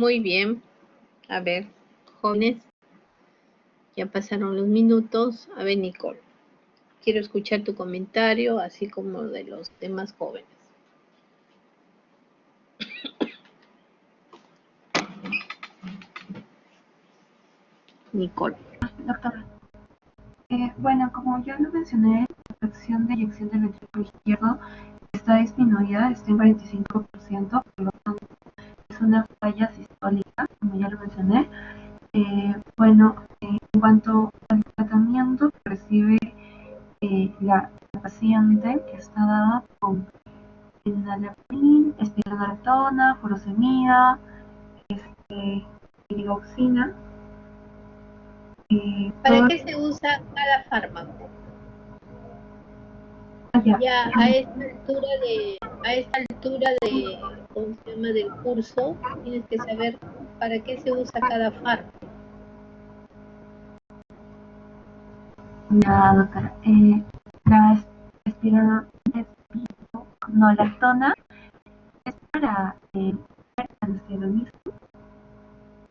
Muy bien. A ver, jóvenes, ya pasaron los minutos. A ver, Nicole, quiero escuchar tu comentario, así como de los demás jóvenes. Nicole. Doctora, bueno, como ya lo mencioné, la fracción de eyección del ventrículo izquierdo está disminuida, está en 45%, por lo tanto es una falla sistólica, como ya lo mencioné. Bueno, en cuanto al tratamiento que recibe la paciente, que está dada con enalapril, espironolactona, furosemida, digoxina. ¿Para qué se usa cada fármaco? Ya a esta altura de, ¿cómo se llama?, del curso, tienes que saber para qué se usa cada fármaco. Ya, doctora. La espironolactona es para el hipertensionismo.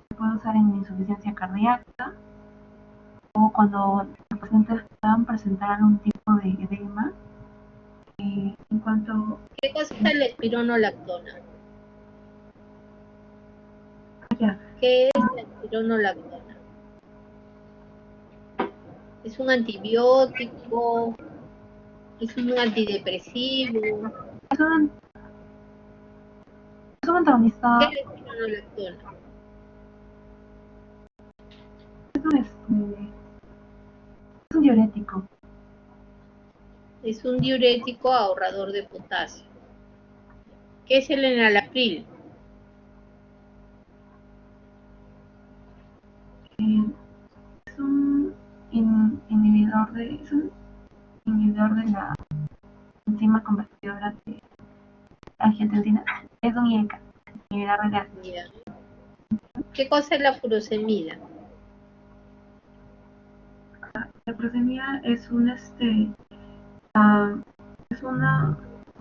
Se puede usar en insuficiencia cardíaca o cuando los pacientes puedan presentar algún tipo de edema. En cuanto ¿Qué cosa es la espironolactona? ya, ¿Qué es la espironolactona? ¿Es un antibiótico? ¿Es un antidepresivo? es un antagonista, ¿Qué es la espironolactona? es un diurético. Es un diurético ahorrador de potasio. ¿Qué es el enalapril? Es un inhibidor de la enzima convertidora de angiotensina. Es un IECA, inhibidor de la. Ya. ¿Qué cosa es la furosemida? La prosemia es un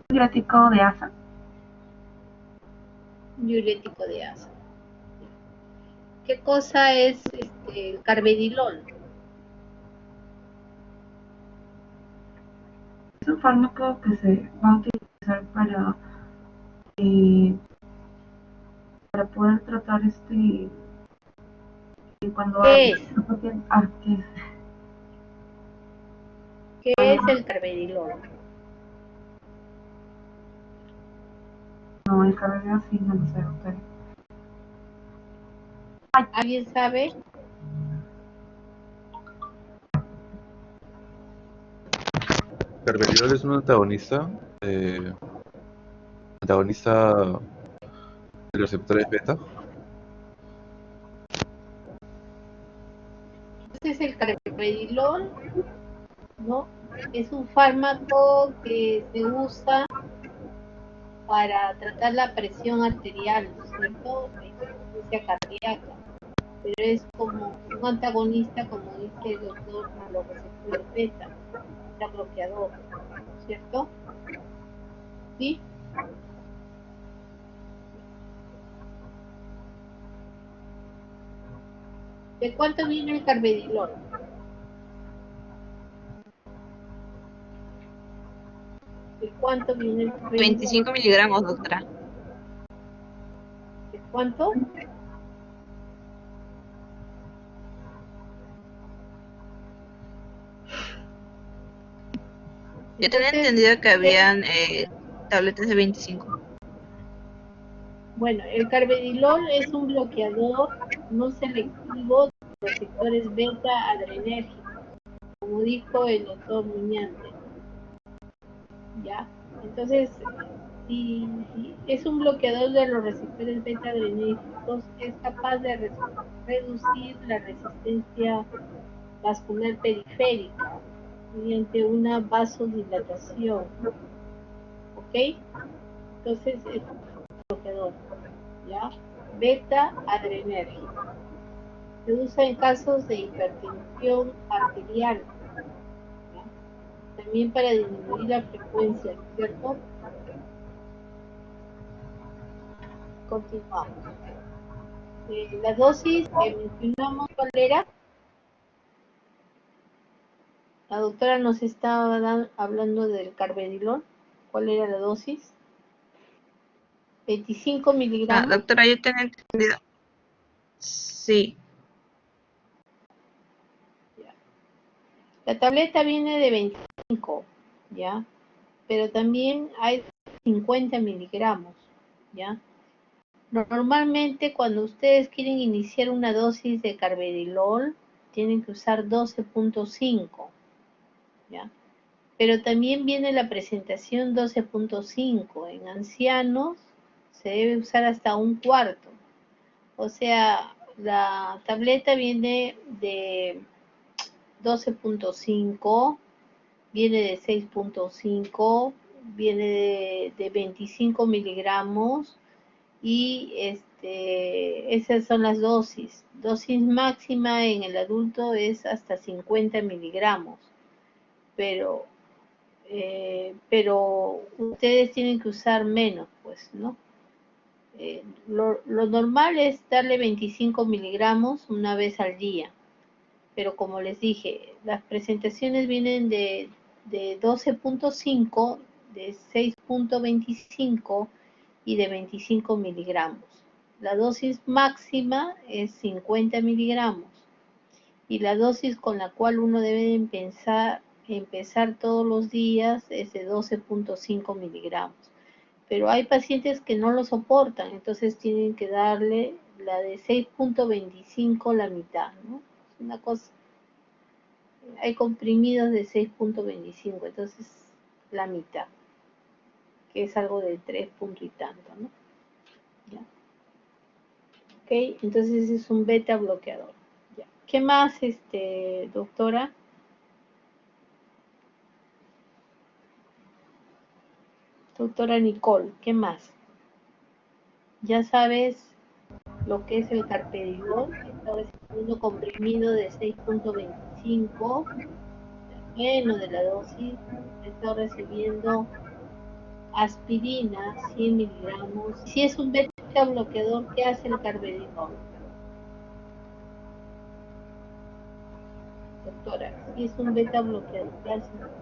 diurético de asa. Diurético de asa. ¿Qué cosa es el carvedilol? Es un fármaco que se va a utilizar para poder tratar cuando ¿Qué es? ¿qué es? ¿Qué es el carvedilol? No, el carvedilol sí, no lo sé, doctor. ¿Alguien sabe? Carvedilol es un antagonista de los receptores beta. Entonces el carvedilol, ¿no?, es un fármaco que se usa para tratar la presión arterial, ¿no es cierto?, la insuficiencia cardíaca, pero es como un antagonista, como dice el doctor, a los receptores beta, beta bloqueador, ¿cierto? ¿Sí? ¿De cuánto viene el carvedilol? ¿De cuánto viene el carvedilol? 25 miligramos, doctora. ¿De cuánto? Yo tenía Entonces, entendido que habían tabletas de 25. bueno, el carvedilol es un bloqueador no selectivo de los receptores beta adrenérgicos, como dijo el doctor Muñante, ¿ya? Entonces, si es un bloqueador de los receptores beta adrenérgicos, es capaz de reducir la resistencia vascular periférica mediante una vasodilatación, ¿ok? Entonces, es un bloqueador, ¿ya? Beta adrenérgico. Se usa en casos de hipertensión arterial, ¿ya? También para disminuir la frecuencia, ¿no es cierto? Continuamos. La dosis que mencionamos, ¿cuál era? La doctora nos estaba hablando del carvedilol. ¿Cuál era la dosis? 25 miligramos. Doctora, yo tengo entendido. Sí. Ya. La tableta viene de 25, ¿ya? Pero también hay 50 miligramos, ¿ya? Normalmente cuando ustedes quieren iniciar una dosis de carvedilol, tienen que usar 12.5, ¿ya? Pero también viene la presentación 12.5. En ancianos se debe usar hasta un cuarto. O sea, la tableta viene de 12.5, viene de 6.5, viene de 25 miligramos y esas son las dosis. Dosis máxima en el adulto es hasta 50 miligramos, pero ustedes tienen que usar menos, pues, ¿no? Lo normal es darle 25 miligramos una vez al día, pero como les dije, las presentaciones vienen de 12.5, de 6.25 y de 25 miligramos. La dosis máxima es 50 miligramos y la dosis con la cual uno debe empezar todos los días es de 12.5 miligramos. Pero hay pacientes que no lo soportan, entonces tienen que darle la de 6.25 la mitad, ¿no? Es una cosa. Hay comprimidos de 6.25, entonces la mitad, que es algo de 3 punto y tanto, ¿no? ¿Ya? Ok, entonces es un beta bloqueador. ¿Ya? ¿Qué más, doctora? Doctora Nicole, ¿qué más? Ya sabes lo que es el carpedilol, está recibiendo comprimido de 6.25, menos de la dosis, está recibiendo aspirina 100 miligramos. Si es un beta bloqueador, ¿qué hace el carvedilol? Doctora, si es un beta bloqueador, ¿qué hace el carvedilol?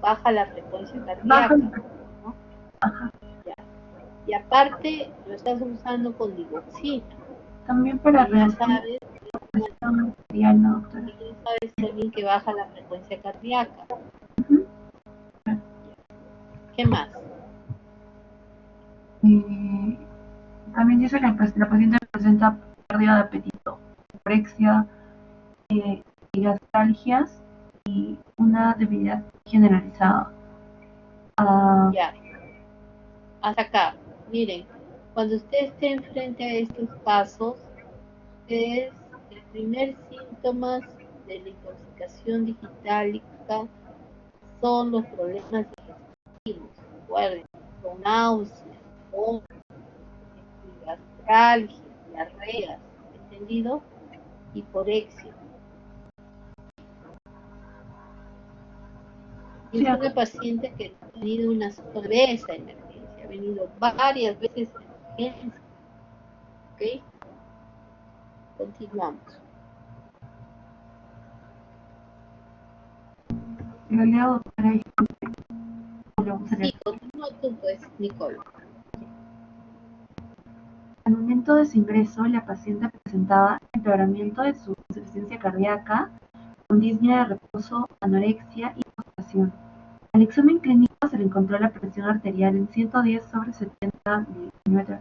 Baja la frecuencia cardíaca, ¿no? Ya. Y aparte lo estás usando con digoxina. También para Y ya sabes, arterial, ¿no, doctora? y ya sabes también que baja la frecuencia cardíaca. Ujú. ¿Qué más? También dice que la paciente presenta pérdida de apetito, anorexia, gastralgias y una debilidad generalizada. Ya, hasta acá. Miren, cuando usted esté enfrente a estos casos, es el primer síntoma de la intoxicación digitálica son los problemas digestivos. Recuerden, son náuseas, vómitos, gastralgia, diarreas, ¿entendido? Hiporexia. Y es una paciente que ha tenido una sola vez a emergencia, ha venido varias veces a emergencia. ¿Ok? Continuamos. Lo leo, doctora, Sí, continúa tú, pues, Nicole. Al momento de su ingreso, la paciente presentaba empeoramiento de su insuficiencia cardíaca, con disnea de reposo, anorexia y postración. Al examen clínico se le encontró la presión arterial en 110/70 milímetros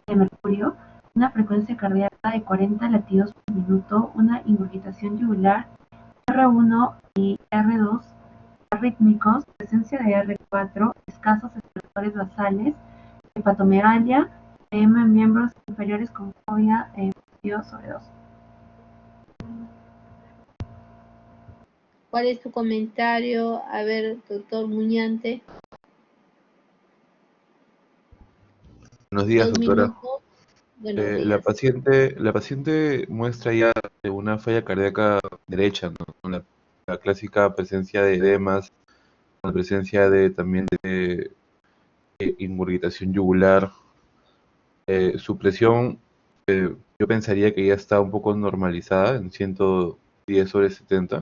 de mercurio, una frecuencia cardíaca de 40 latidos por minuto, una ingurgitación yugular, R1 y R2 arrítmicos, presencia de R4, escasos extractores basales, hepatomegalia, edema en miembros inferiores con fobia positivo sobre 2. ¿Cuál es tu comentario? A ver, doctor Muñante. Buenos días, 2 doctora. minutos. Buenos La días. paciente muestra ya una falla cardíaca derecha, ¿no? Con la clásica presencia de edemas, con la presencia también de ingurgitación yugular. Su presión yo pensaría que ya está un poco normalizada en 110/70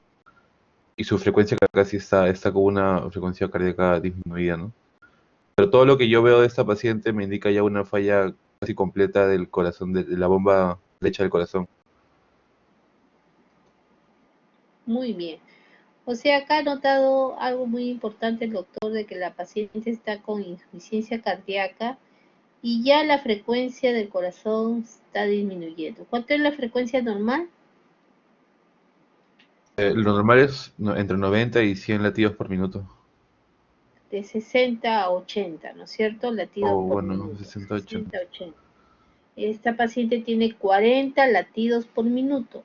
y su frecuencia cardíaca sí está con una frecuencia cardíaca disminuida, ¿no? Pero todo lo que yo veo de esta paciente me indica ya una falla casi completa del corazón, de la bomba derecha del corazón. Muy bien. O sea, acá ha notado algo muy importante el doctor de que la paciente está con insuficiencia cardíaca y ya la frecuencia del corazón está disminuyendo. ¿Cuánto es la frecuencia normal? Lo normal es entre 90 y 100 latidos por minuto. De 60 a 80, ¿no es cierto? Latidos O por bueno, minuto. 68. 60 a 80. Esta paciente tiene 40 latidos por minuto.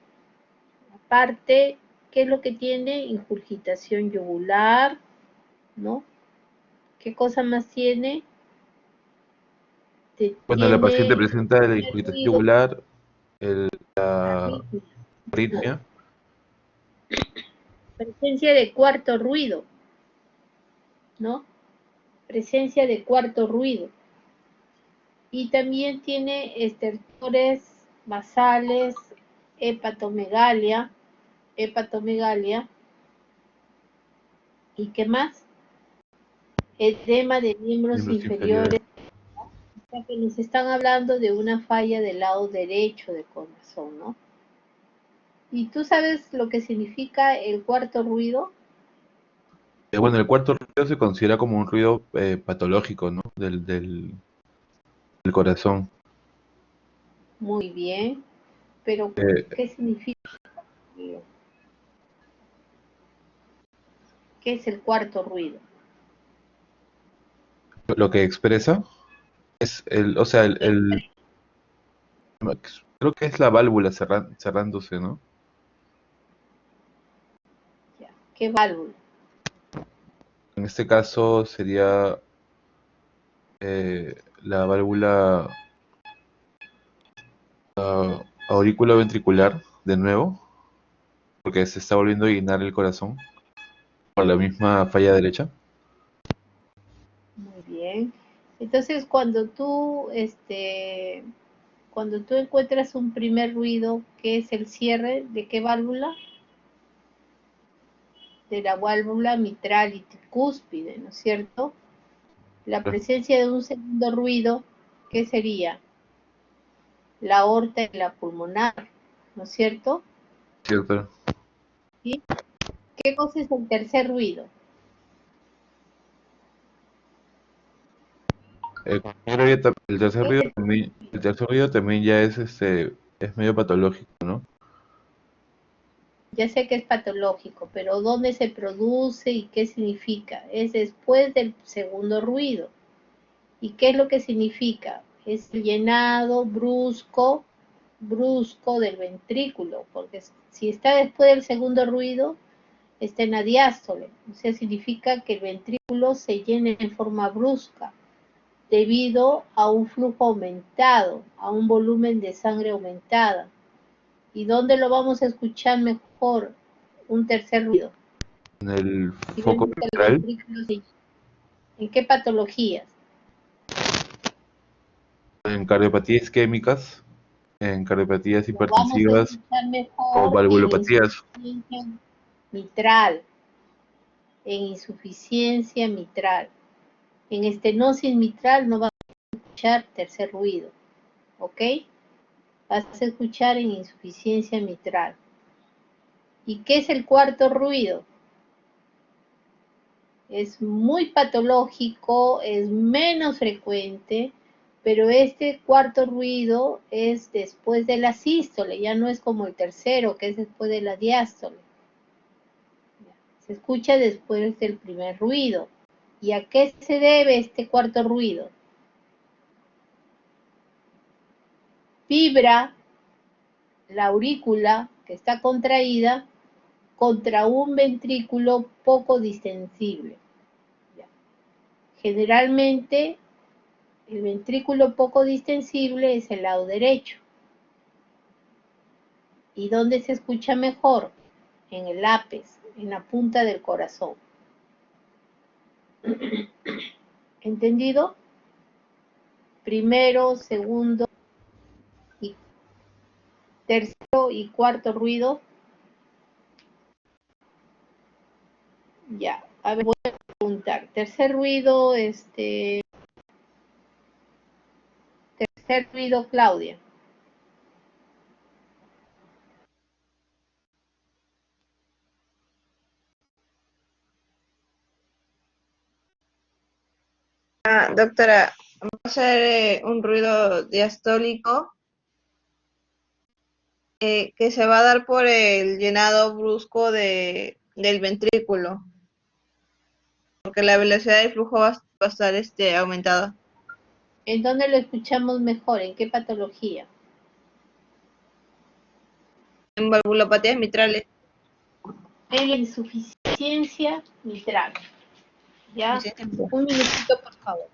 Aparte, ¿qué es lo que tiene? Ingurgitación yugular, ¿no? ¿Qué cosa más tiene? Bueno, la paciente Tiene presenta la primer irritación ruido, yugular, la arritmia, arritmia, presencia de cuarto ruido, ¿no? Presencia de cuarto ruido. Y también tiene estertores basales, hepatomegalia, ¿y qué más? Edema de miembros miembros inferiores. inferiores. O sea que nos están hablando de una falla del lado derecho del corazón, ¿no? ¿Y tú sabes lo que significa el cuarto ruido? Bueno, el cuarto ruido se considera como un ruido patológico, ¿no? Del corazón. Muy bien, pero Eh, ¿qué significa? ¿Qué es el cuarto ruido? lo que expresa es o sea, Lo que creo que es la válvula cerrándose, ¿no? expresa, ¿qué válvula? En este caso sería la válvula auriculoventricular, de nuevo, porque se está volviendo a llenar el corazón por la misma falla derecha. Muy bien. Entonces, cuando tú encuentras un primer ruido, ¿qué es el cierre? ¿De qué válvula? De la válvula mitral y tricúspide, ¿no es cierto? La presencia de un segundo ruido, ¿qué sería? La aorta y la pulmonar, ¿no es cierto? ¿Cierto? ¿Sí? ¿Qué cosa es el tercer ruido? El el tercer ruido también ya es medio patológico, ¿no? Ya sé que es patológico, pero ¿dónde se produce y qué significa? Es después del segundo ruido. ¿Y qué es lo que significa? Es el llenado brusco del ventrículo, porque si está después del segundo ruido, está en la diástole, o sea, significa que el ventrículo se llena en forma brusca debido a un flujo aumentado, a un volumen de sangre aumentada. ¿Y dónde lo vamos a escuchar mejor? Un tercer ruido. En el Si foco vemos que el ventral, ventrículo se... ¿En qué patologías? en cardiopatías isquémicas, en cardiopatías Lo vamos a hipertensivas escuchar o mejor valvulopatías. mitral, en insuficiencia mitral. En estenosis mitral no vas a escuchar tercer ruido, ¿ok? Vas a escuchar en insuficiencia mitral. ¿Y qué es el cuarto ruido? Es muy patológico, es menos frecuente, pero este cuarto ruido es después de la sístole, ya no es como el tercero, que es después de la diástole. Se escucha después del primer ruido. ¿Y a qué se debe este cuarto ruido? Vibra la aurícula, que está contraída, contra un ventrículo poco distensible. Generalmente, el ventrículo poco distensible es el lado derecho. ¿Y dónde se escucha mejor? En el ápice, en la punta del corazón. ¿Entendido? Primero, segundo y Tercero y cuarto ruido. Ya, a ver, voy a preguntar. Tercer ruido, tercer ruido, Claudia. Doctora, va a ser un ruido diastólico que se va a dar por el llenado brusco del ventrículo, porque la velocidad del flujo va a estar aumentada. ¿En dónde lo escuchamos mejor? ¿En qué patología? En valvulopatías mitrales. En la insuficiencia mitral. ¿Ya? Doctora. Un minutito, por favor.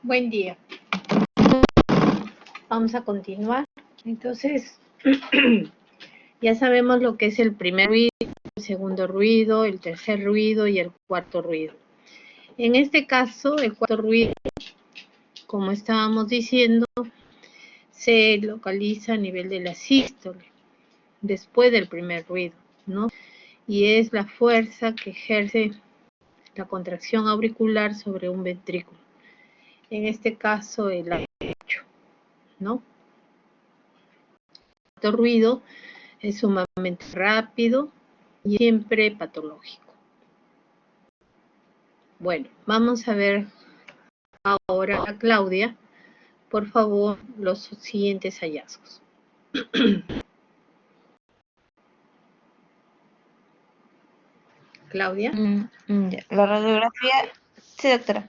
Buen día. Vamos a continuar. Entonces, ya sabemos lo que es el primer ruido, el segundo ruido, el tercer ruido y el cuarto ruido. En este caso, el cuarto ruido, como estábamos diciendo, se localiza a nivel de la sístole, después del primer ruido, ¿no? Y es la fuerza que ejerce la contracción auricular sobre un ventrículo. En este caso, el derecho, ¿no? El cuarto ruido es sumamente rápido y siempre patológico. Bueno, vamos a ver ahora a Claudia, por favor, los siguientes hallazgos. Claudia. La radiografía, sí, doctora.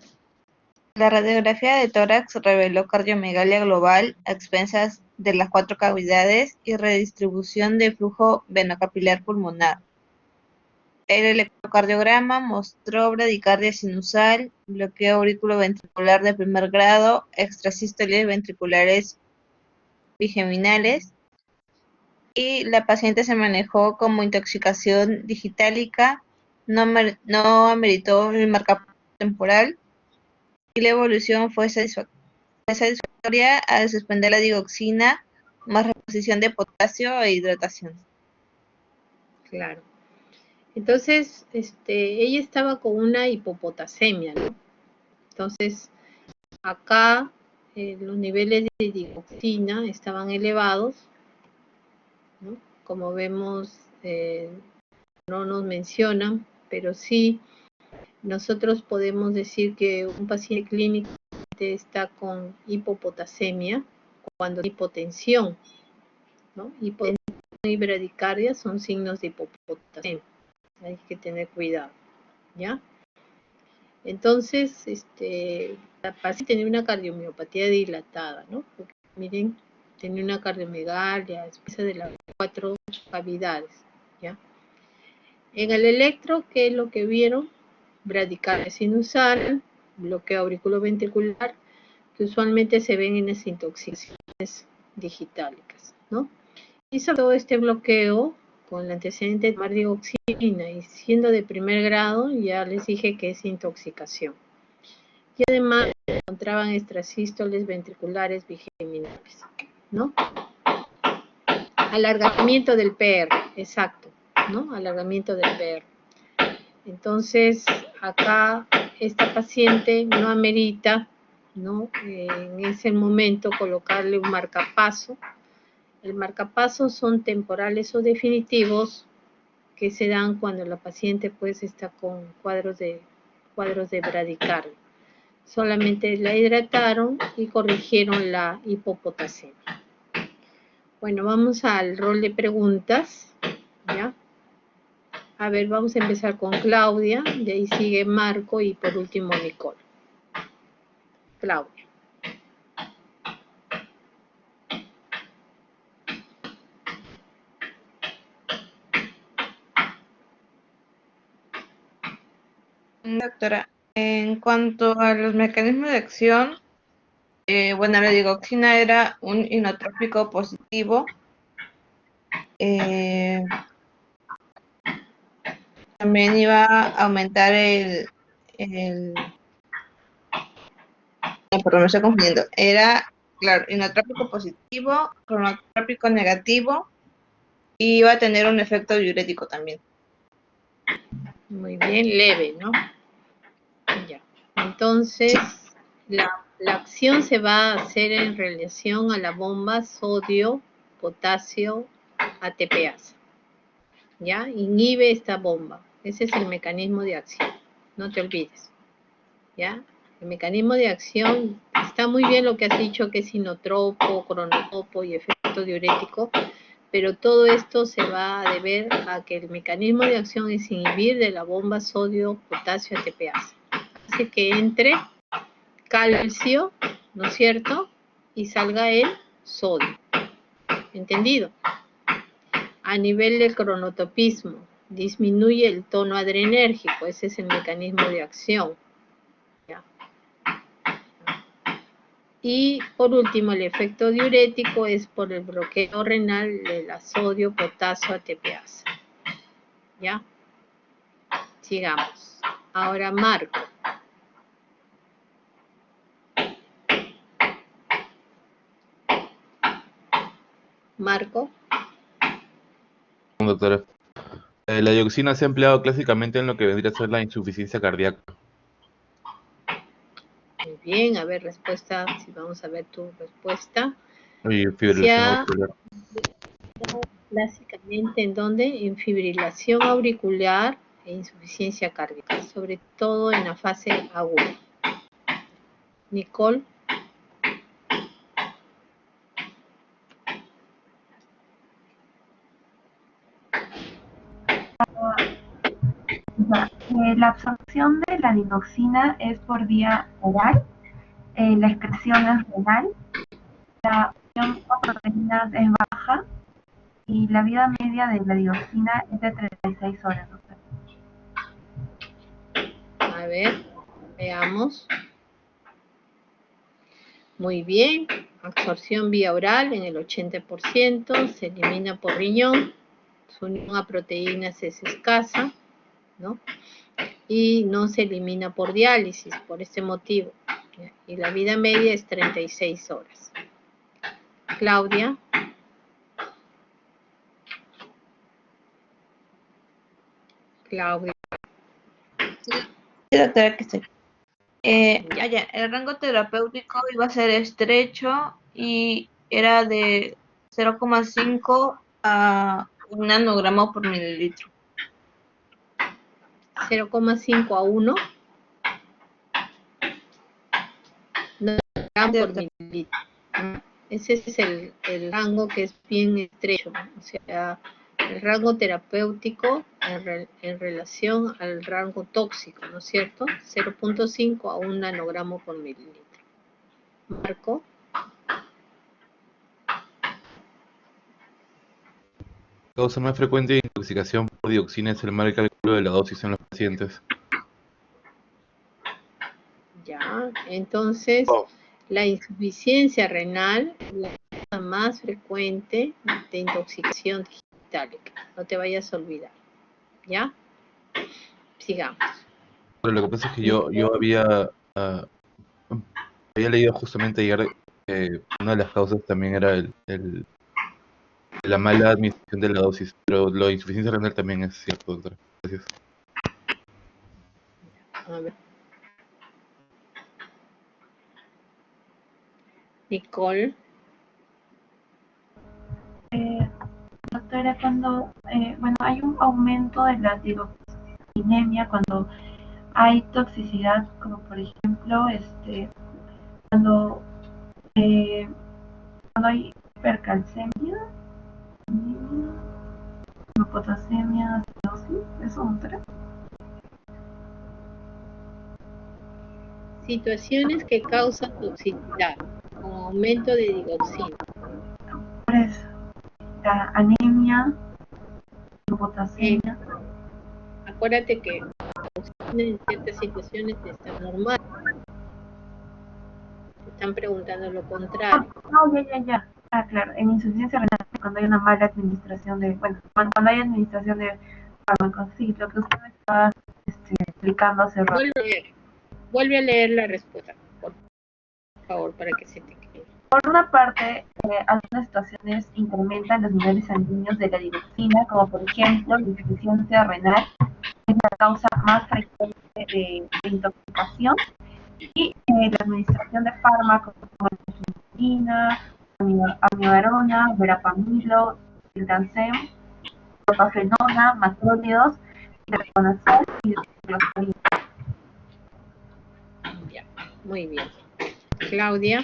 La radiografía de tórax reveló cardiomegalia global a expensas de las 4 cavidades y redistribución de flujo venocapilar pulmonar. El electrocardiograma mostró bradicardia sinusal, bloqueo auriculoventricular de primer grado, extrasístoles ventriculares bigeminales, y la paciente se manejó como intoxicación digitálica, no ameritó el marcador temporal y la evolución fue satisfactoria al suspender la digoxina, más reposición de potasio e hidratación. Claro. Entonces, ella estaba con una hipopotasemia, ¿no? Entonces, acá los niveles de digoxina estaban elevados, ¿no? Como vemos, no nos mencionan, pero sí nosotros podemos decir que un paciente clínico está con hipopotasemia cuando hay hipotensión, ¿no? Hipotensión y bradicardia son signos de hipopotasemia. Hay que tener cuidado, ¿ya? Entonces, la paciente tenía una cardiomiopatía dilatada, ¿no? Porque, miren, tenía una cardiomegalia, espesa de las 4 cavidades, ¿ya? En el electro, ¿qué es lo que vieron? Bradicardia sinusal, bloqueo auriculoventricular, que usualmente se ven en las intoxicaciones digitálicas, ¿no? Hizo todo este bloqueo con el antecedente de tomar dioxina y siendo de primer grado, ya les dije que es intoxicación. Y además se encontraban extrasístoles ventriculares bigeminales, ¿no? Alargamiento del PR, exacto, ¿no? Alargamiento del PR. Entonces, acá esta paciente no amerita, ¿no? En ese momento colocarle un marcapaso. El marcapaso son temporales o definitivos que se dan cuando la paciente pues está con cuadros de bradicardia. Solamente la hidrataron y corrigieron la hipopotasemia. Bueno, vamos al rol de preguntas, ¿ya? A ver, vamos a empezar con Claudia, de ahí sigue Marco y por último Nicole. Claudia. Doctora, en cuanto a los mecanismos de acción, bueno, la digoxina era un inotrópico positivo. También iba a aumentar no, perdón, me estoy confundiendo. Era, claro, inotrópico positivo, cronotrópico negativo, y iba a tener un efecto diurético también. Muy bien, leve, ¿no? Ya. Entonces, la acción se va a hacer en relación a la bomba sodio, potasio, ATPasa. ¿Ya? Inhibe esta bomba. Ese es el mecanismo de acción. No te olvides. ¿Ya? El mecanismo de acción, está muy bien lo que has dicho que es inotropo, cronotropo y efecto diurético, pero todo esto se va a deber a que el mecanismo de acción es inhibir de la bomba sodio, potasio, ATPasa. Hace que entre calcio, ¿no es cierto? Y salga el sodio. ¿Entendido? A nivel del cronotopismo, disminuye el tono adrenérgico, ese es el mecanismo de acción. ¿Ya? Y por último, el efecto diurético es por el bloqueo renal de la sodio, potasio, ATPasa. ¿Ya? Sigamos. Ahora Marco. Marco. Doctora. La dioxina se ha empleado clásicamente en lo que vendría a ser la insuficiencia cardíaca. Muy bien, a ver, respuesta, si vamos a ver tu respuesta. Y Se fibrilación ha auricular. clásicamente en donde en fibrilación auricular e insuficiencia cardíaca, sobre todo en la fase aguda. Nicole. La absorción de la digoxina es por vía oral, la excreción es renal, la acción a proteínas es baja y la vida media de la digoxina es de 36 horas. A ver, veamos. Muy bien, absorción vía oral en el 80%, se elimina por riñón, su unión a proteínas es escasa, ¿no? Y no se elimina por diálisis, por este motivo. Y la vida media es 36 horas. Claudia. Claudia. Sí, doctora, que estoy. El rango terapéutico iba a ser estrecho y era de 0,5 a 1 nanogramo por mililitro. 0,5 a 1 nanogramos por mililitro. Ese es el rango que es bien estrecho, o sea, el rango terapéutico en relación al rango tóxico, ¿no es cierto? 0,5 a 1 nanogramo por mililitro. Marco. Causa más frecuente de intoxicación por dioxina es el mal cálculo de la dosis en los pacientes. Ya, entonces la insuficiencia renal es la causa más frecuente de intoxicación digitálica. No te vayas a olvidar. ¿Ya? Sigamos. Pero lo que pasa es que yo había leído justamente ayer que una de las causas también era la mala administración de la dosis, pero lo de insuficiencia renal también es cierto, doctora. Gracias. A ver. Nicole. Doctora, cuando hay un aumento de la digoxinemia, cuando hay toxicidad, como por ejemplo, cuando, cuando hay hipercalcemia, hipopotasemia, acidosis, ¿eso, doctora? Situaciones que causan toxicidad, con aumento de digoxina. Por eso, la anemia, hipopotasemia. Acuérdate que la digoxina en ciertas situaciones está normal. Te están preguntando lo contrario. Ya. Ah, claro, en insuficiencia renal, cuando hay una mala administración cuando hay administración de fármacos, sí, lo que usted me estaba explicando hace rato. Vuelve a leer la respuesta, por favor, para que se te quede. Por una parte, algunas situaciones incrementan los niveles sanguíneos de la digoxina, como por ejemplo la insuficiencia renal, que es la causa más frecuente de intoxicación, y la administración de fármacos como la insulina, amiodarona, verapamilo, sildancem, propafenona, macrólidos, itraconazol y ciclosporina. Ya, muy bien. Claudia.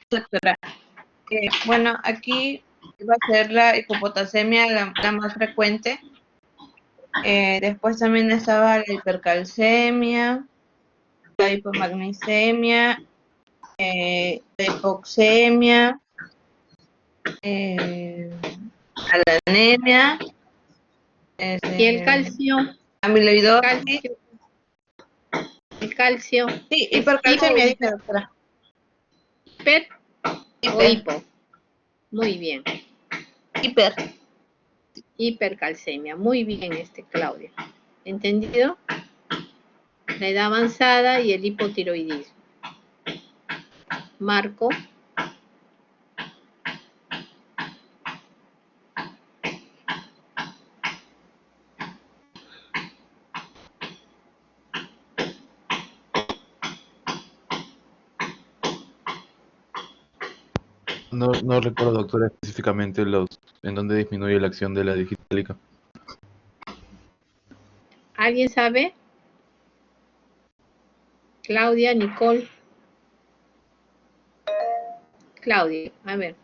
Doctora, aquí va a ser la hipopotasemia la más frecuente. Después también estaba la hipercalcemia, la hipomagnesemia, la hipoxemia, la anemia. ¿Y el calcio? Amiloidosis. Calcio. El calcio. Sí, ¿Es hipercalcemia, dice doctora. hiper o Hiper. hipo? Muy bien. Hiper. Hipercalcemia. Muy bien, Claudia. ¿Entendido? La edad avanzada y el hipotiroidismo. Marco. No recuerdo, doctora, específicamente en dónde disminuye la acción de la digitálica. ¿Alguien sabe? Claudia, Nicole. Claudia, a ver.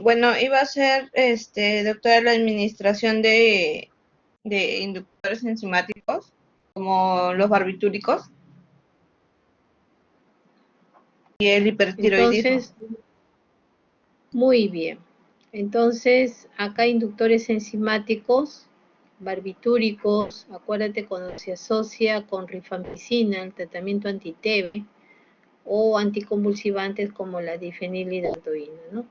Bueno, iba a ser, doctora, la administración de inductores enzimáticos, como los barbitúricos, y el hipertiroidismo. Entonces, muy bien. Entonces, acá inductores enzimáticos, barbitúricos, acuérdate cuando se asocia con rifampicina, el tratamiento anti-TB, o anticonvulsivantes como la difenilidoína, ¿no?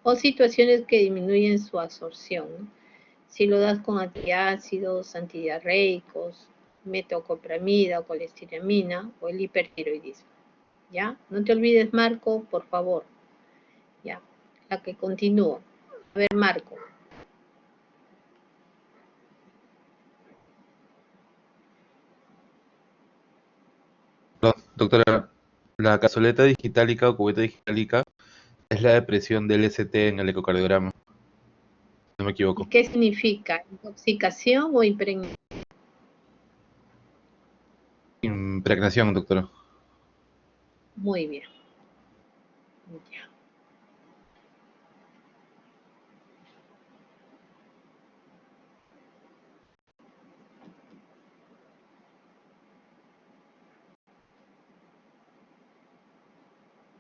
O situaciones que disminuyen su absorción, ¿no? Si lo das con antiácidos, antidiarreicos, metoclopramida o colestiramina o el hipertiroidismo, ¿ya? No te olvides, Marco, por favor, ¿ya? La que continúa. A ver, Marco. Perdón, doctora, la cazoleta digitálica o cubeta digitálica es la depresión del ST en el ecocardiograma. No me ¿Y equivoco. qué significa? ¿Intoxicación o impregnación? Impregnación, doctora. Muy bien. Ya.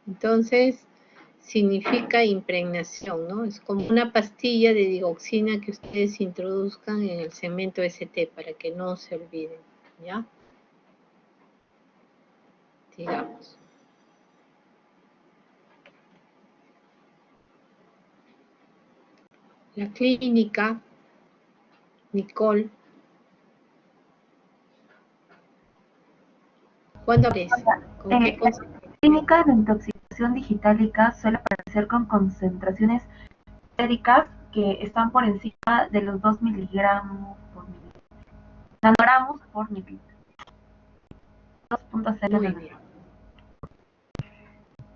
Entonces, significa impregnación, ¿no? Es como una pastilla de digoxina que ustedes introduzcan en el cemento ST para que no se olviden, ¿ya? Digamos. La clínica, Nicole, ¿cuándo aparece? ¿Con qué La clínica de intoxicación digitálica suele aparecer con concentraciones séricas que están por encima de los 2 miligramos por mililitro. Nanogramos por mililitro. 2.0 Muy bien.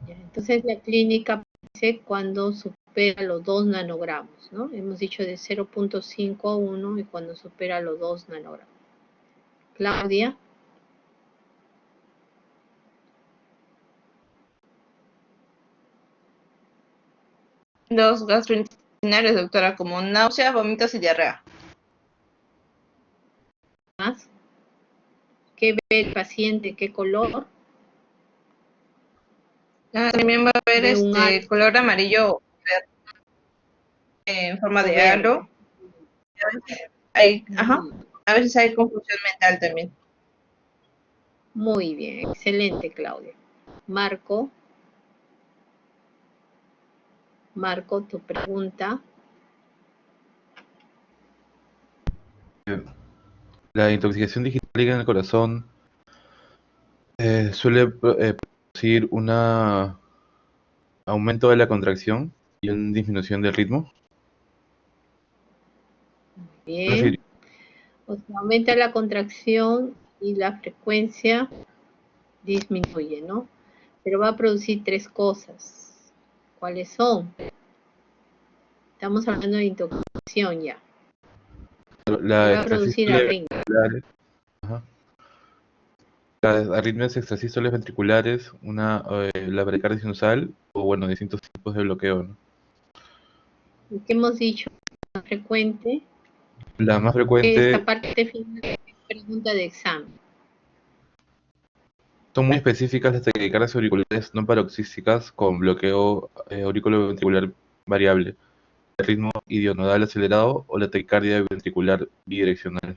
Ya, entonces la clínica aparece cuando supera los 2 nanogramos, ¿no? Hemos dicho de 0.5 a 1 y cuando supera los 2 nanogramos. Claudia. Los gastrointestinales, doctora, como náuseas, vómitos y diarrea. ¿Más? ¿Qué ve el paciente? ¿Qué color? También va a haber Ve un halo color amarillo en forma o de verde. halo. A veces hay confusión mental también. Muy bien, excelente, Claudia. Marco, tu pregunta. La intoxicación digitálica en el corazón suele producir un aumento de la contracción y una disminución del ritmo. Bien. O sea, aumenta la contracción y la frecuencia disminuye, ¿no? Pero va a producir 3 cosas. ¿Cuáles son? Estamos hablando de intoxicación ya. La Va a producir arritmia. Ajá. Las arritmias extrasístoles ventriculares, la bradicardia sinusal o, bueno, distintos tipos de bloqueo, ¿no? ¿Qué hemos dicho? Más frecuente. La más Esta frecuente parte final es pregunta de examen. son muy específicas las taquicardias auriculares no paroxísticas con bloqueo auriculoventricular variable. de ritmo idionodal acelerado o la taquicardia ventricular bidireccional.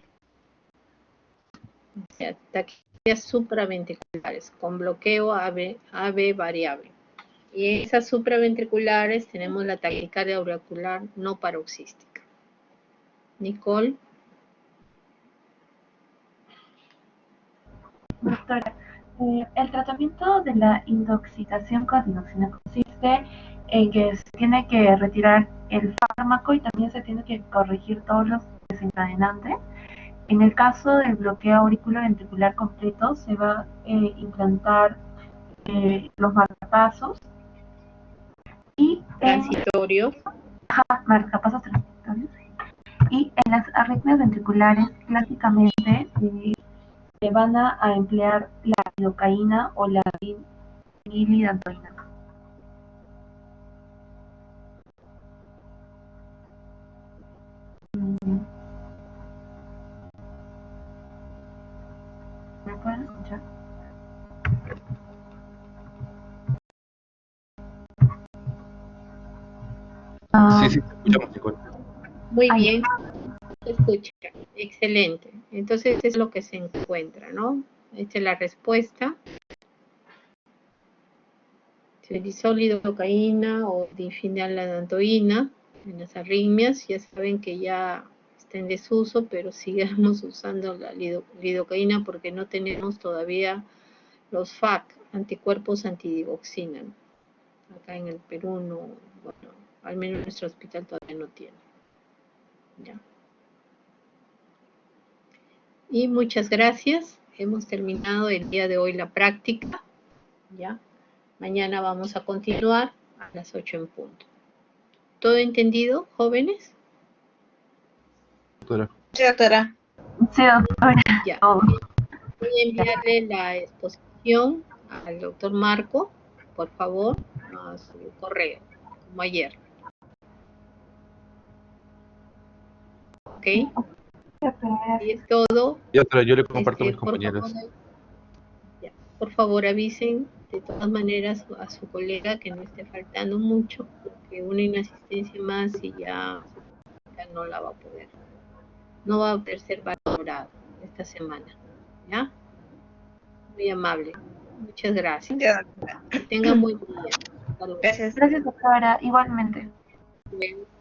O sea, taquicardias supraventriculares con bloqueo AB variable. Y en esas supraventriculares tenemos la taquicardia auricular no paroxística. Nicole. Doctora, el tratamiento de la intoxicación con dioxina consiste en que se tiene que retirar el fármaco y también se tiene que corregir todos los desencadenantes. En el caso del bloqueo auriculoventricular completo, se va a implantar los marcapasos y transitorios. Marcapasos transitorios. Y en las arritmias ventriculares, clásicamente se van a emplear la lidocaína o la milidantoína. ¿Me pueden escuchar? Sí, te escuchamos, Nicole. Muy bien, se escucha, excelente. Entonces es lo que se encuentra, ¿no? Esta es la respuesta. Se utilizó lidocaína o difenilalantoína en las arritmias. Ya saben que ya está en desuso, pero sigamos usando la lidocaína porque no tenemos todavía los FAC, anticuerpos antidigoxina. Acá en el Perú no, bueno, al menos nuestro hospital todavía no tiene. Ya. Y muchas gracias. Hemos terminado el día de hoy la práctica. ¿Ya? Mañana vamos a continuar a las 8 en punto. ¿Todo entendido, jóvenes? Doctora. Sí, doctora. Sí, doctora. Ya. Voy a enviarle la exposición al doctor Marco, por favor, a su correo, como ayer. ¿Ok? Y es todo. Y otra, yo le comparto a mis compañeros. Por favor, avisen de todas maneras a su colega que no esté faltando mucho, porque una inasistencia más y ya no la va a poder, no va a poder ser valorado esta semana. ¿Ya? Muy amable. Muchas gracias. Ya, doctora. Que tengan buen día. Hasta luego. Gracias. Gracias, doctora. Igualmente. Bueno.